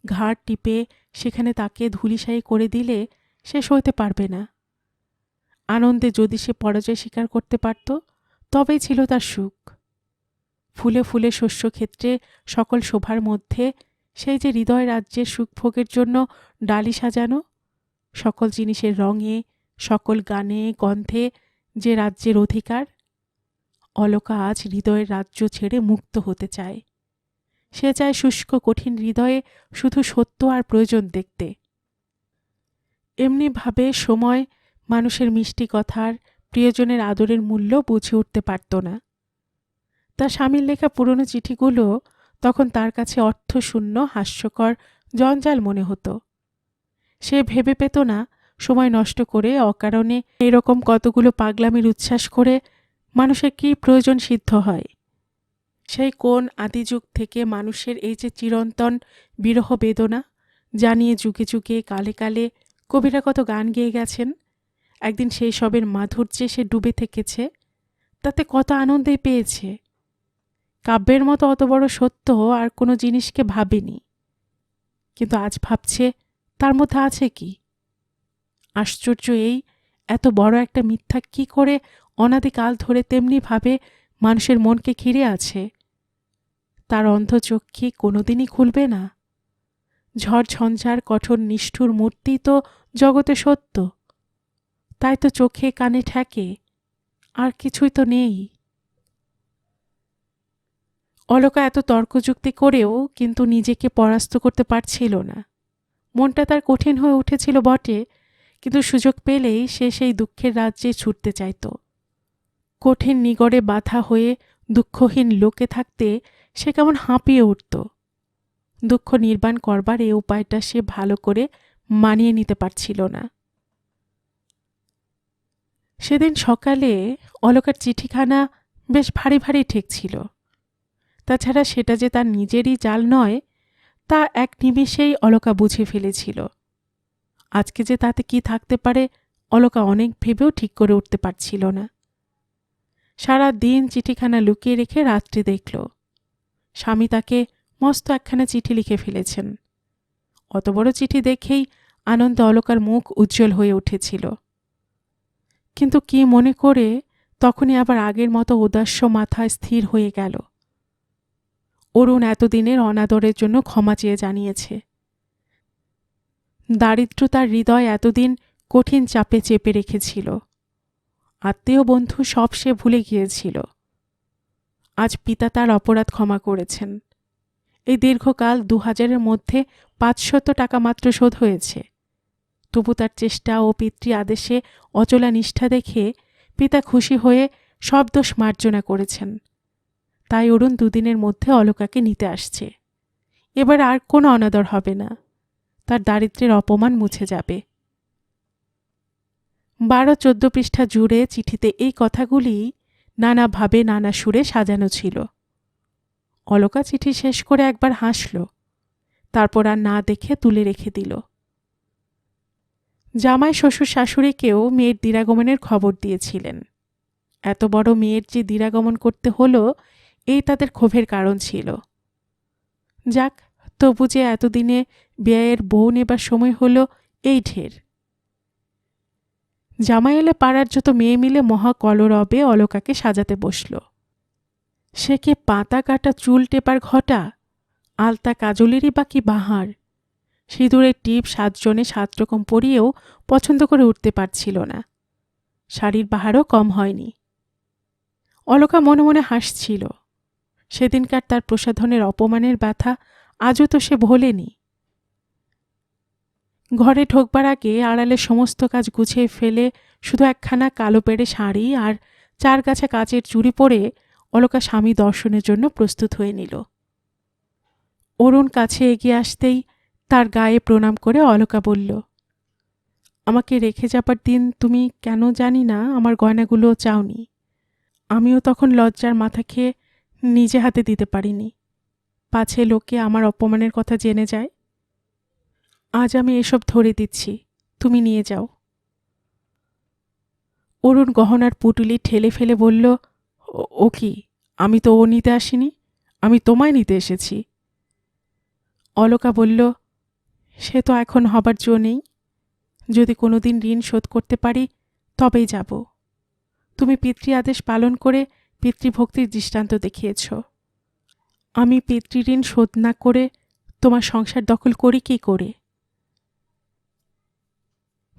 ঘাড় টিপে সেখানে তাকে ধুলিসাৎ করে দিলে সে সইতে পারবে না। আনন্দে যদি সে পরাজয় স্বীকার করতে পারত, তবেই ছিল তার সুখ। ফুলে ফুলে শস্যক্ষেত্রে সকল শোভার মধ্যে সেই যে হৃদয় রাজ্যের সুখভোগের জন্য ডালি সাজানো, সকল জিনিসের রঙে, সকল গানে গন্ধে যে রাজ্যের অধিকার, অলকা আজ হৃদয়ের রাজ্য ছেড়ে মুক্ত হতে চায়। সে চায় শুষ্ক কঠিন হৃদয়ে শুধু সত্য আর প্রয়োজন দেখতে। এমনিভাবে সময় মানুষের মিষ্টি কথার, প্রিয়জনের আদরের মূল্য বুঝে উঠতে পারত না। তার স্বামীর লেখা পুরনো চিঠিগুলো তখন তার কাছে অর্থশূন্য, হাস্যকর, জঞ্জাল মনে হতো। সে ভেবে পেত না সময় নষ্ট করে অকারণে এরকম কতগুলো পাগলামির উচ্ছ্বাস করে মানুষের কী প্রয়োজন সিদ্ধ হয়। সেই কোন আদিযুগ থেকে মানুষের এই যে চিরন্তন বিরহ বেদনা, জানিয়ে যুগে যুগে কালে কালে কবিরা কত গান গেয়ে গেছেন, একদিন সেই সবের মাধুর্যে সে ডুবে থেকেছে, তাতে কত আনন্দে পেয়েছে। কাব্যের মতো অত বড় সত্য আর কোনো জিনিসকে ভাবেনি, কিন্তু আজ ভাবছে তার মধ্যে আছে কি? আশ্চর্য এই, এত বড় একটা মিথ্যা কি করে অনাদিকাল ধরে তেমনিভাবে মানুষের মনকে ঘিরে আছে? তার অন্ধ চোখ কি কোনোদিনই খুলবে না? ঝড় ঝঞ্ঝার কঠোর নিষ্ঠুর মূর্তি তো জগতে সত্য, তাই তো চোখে কানে ঠেকে, আর কিছুই তো নেই। অলকা এত তর্কযুক্তি করেও কিন্তু নিজেকে পরাস্ত করতে পারছিল না। মনটা তার কঠিন হয়ে উঠেছিল বটে, কিন্তু সুযোগ পেলেই সে সেই দুঃখের রাজ্যে ছুটতে চাইত। কঠিন নিগড়ে বাধা হয়ে দুঃখহীন লোকে থাকতে সে কেমন হাঁপিয়ে উঠত। দুঃখ নির্বাণ করবার এ উপায়টা সে ভালো করে মানিয়ে নিতে পারছিল না। সেদিন সকালে অলকার চিঠিখানা বেশ ভারী ভারী ঠেকছিল। তাছাড়া সেটা যে তার নিজেরই জাল নয়, তা এক নিমেষেই অলকা বুঝে ফেলেছিল। আজকে যে তাতে কি থাকতে পারে অলকা অনেক ভেবেও ঠিক করে উঠতে পারছিল না। সারা দিন চিঠিখানা লুকিয়ে রেখে রাত্রে দেখল স্বামী তাকে মস্ত একখানা চিঠি লিখে ফেলেছেন। অত বড় চিঠি দেখেই আনন্দে অলকার মুখ উজ্জ্বল হয়ে উঠেছিল। কিন্তু কি মনে করে তখনই আবার আগের মতো উদাস্য মাথায় স্থির হয়ে গেল। অরুণ এতদিনের অনাদরের জন্য ক্ষমা চেয়ে জানিয়েছে। দারিদ্র্য তার হৃদয় এতদিন কঠিন চাপে চেপে রেখেছিল। আত্মীয় বন্ধু সব সে ভুলে গিয়েছিল। আজ পিতা তার অপরাধ ক্ষমা করেছেন। এই দীর্ঘকাল 2000-এর মধ্যে 500 টাকা মাত্র শোধ হয়েছে। তবু তার চেষ্টা ও পিতৃ আদেশে অচলা নিষ্ঠা দেখে পিতা খুশি হয়ে সব দোষ মার্জনা করেছেন। তাই অরুণ 2 দিনের মধ্যে অলকাকে নিতে আসছে। এবার আর কোনো অনাদর হবে না, তার দারিদ্র্যের অপমান মুছে যাবে। 12-14 পৃষ্ঠা জুড়ে চিঠিতে এই কথাগুলি নানাভাবে নানা সুরে সাজানো ছিল। অলকা চিঠি শেষ করে একবার হাসল, তারপর আর না দেখে তুলে রেখে দিল। জামাই শ্বশুর শাশুড়িকেও মেয়ের দিরাগমনের খবর দিয়েছিলেন। এত বড় মেয়ের যে দিরাগমন করতে হলো, এই তাদের ক্ষোভের কারণ ছিল। যাক, তবু যে এতদিনে বিয়ের বউ নেবার সময় হলো, এই ঢের। জামাই এলে পাড়ার যত মেয়ে মিলে মহা কলরবে অলকাকে সাজাতে বসল। সে কে পাতা কাটা চুল টেপার ঘটা, আলতা কাজলেরই বা কি বাহার। সিঁদুরের টিপ 7 জনে 7 রকম পরিয়েও পছন্দ করে উঠতে পারছিল না। শাড়ির বাহারও কম হয়নি। অলকা মনে মনে হাসছিল। সেদিনকার তার প্রসাধনের অপমানের ব্যথা আজও তো সে ভোলেনি। ঘরে ঢোকবার আগে আড়ালে সমস্ত কাজ গুছিয়ে ফেলে শুধু একখানা কালো পেড়ে শাড়ি আর 4 গাছা কাচের চুড়ি পরে অলকা স্বামী দর্শনের জন্য প্রস্তুত হয়ে নিল। অরুণ কাছে এগিয়ে আসতেই তার গায়ে প্রণাম করে অলকা বলল, আমাকে রেখে যাবার দিন তুমি কেন জানি না আমার গয়নাগুলো চাওনি। আমিও তখন লজ্জার মাথা খেয়ে নিজে হাতে দিতে পারিনি, পাছে লোকে আমার অপমানের কথা জেনে যায়। আজ আমি এসব ধরে দিচ্ছি, তুমি নিয়ে যাও। অরুণ গহনার পুটুলি ঠেলে ফেলে বলল, ও কি, আমি তো ও নিতে আসিনি, আমি তোমায় নিতে এসেছি। অলকা বলল, সে তো এখন হবার জো নেই। যদি কোনোদিন ঋণ শোধ করতে পারি তবেই যাব। তুমি পিতৃ আদেশ পালন করে পিতৃভক্তির দৃষ্টান্ত দেখিয়েছ। আমি পিতৃঋণ শোধ না করে তোমার সংসার দখল করি কি করে?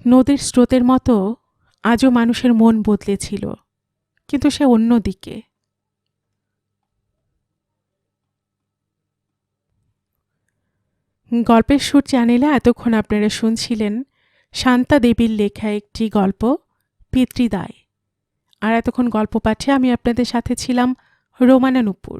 নদীর স্রোতের মতো আজও মানুষের মন বদলেছিল, কিন্তু সে অন্য দিকে। গল্পের সুর চ্যানেলে এতক্ষণ আপনারা শুনছিলেন শান্তা দেবীর লেখা একটি গল্প, পিতৃদায়। আর এতক্ষণ গল্প পাঠে আমি আপনাদের সাথে ছিলাম রোমানা নুপুর।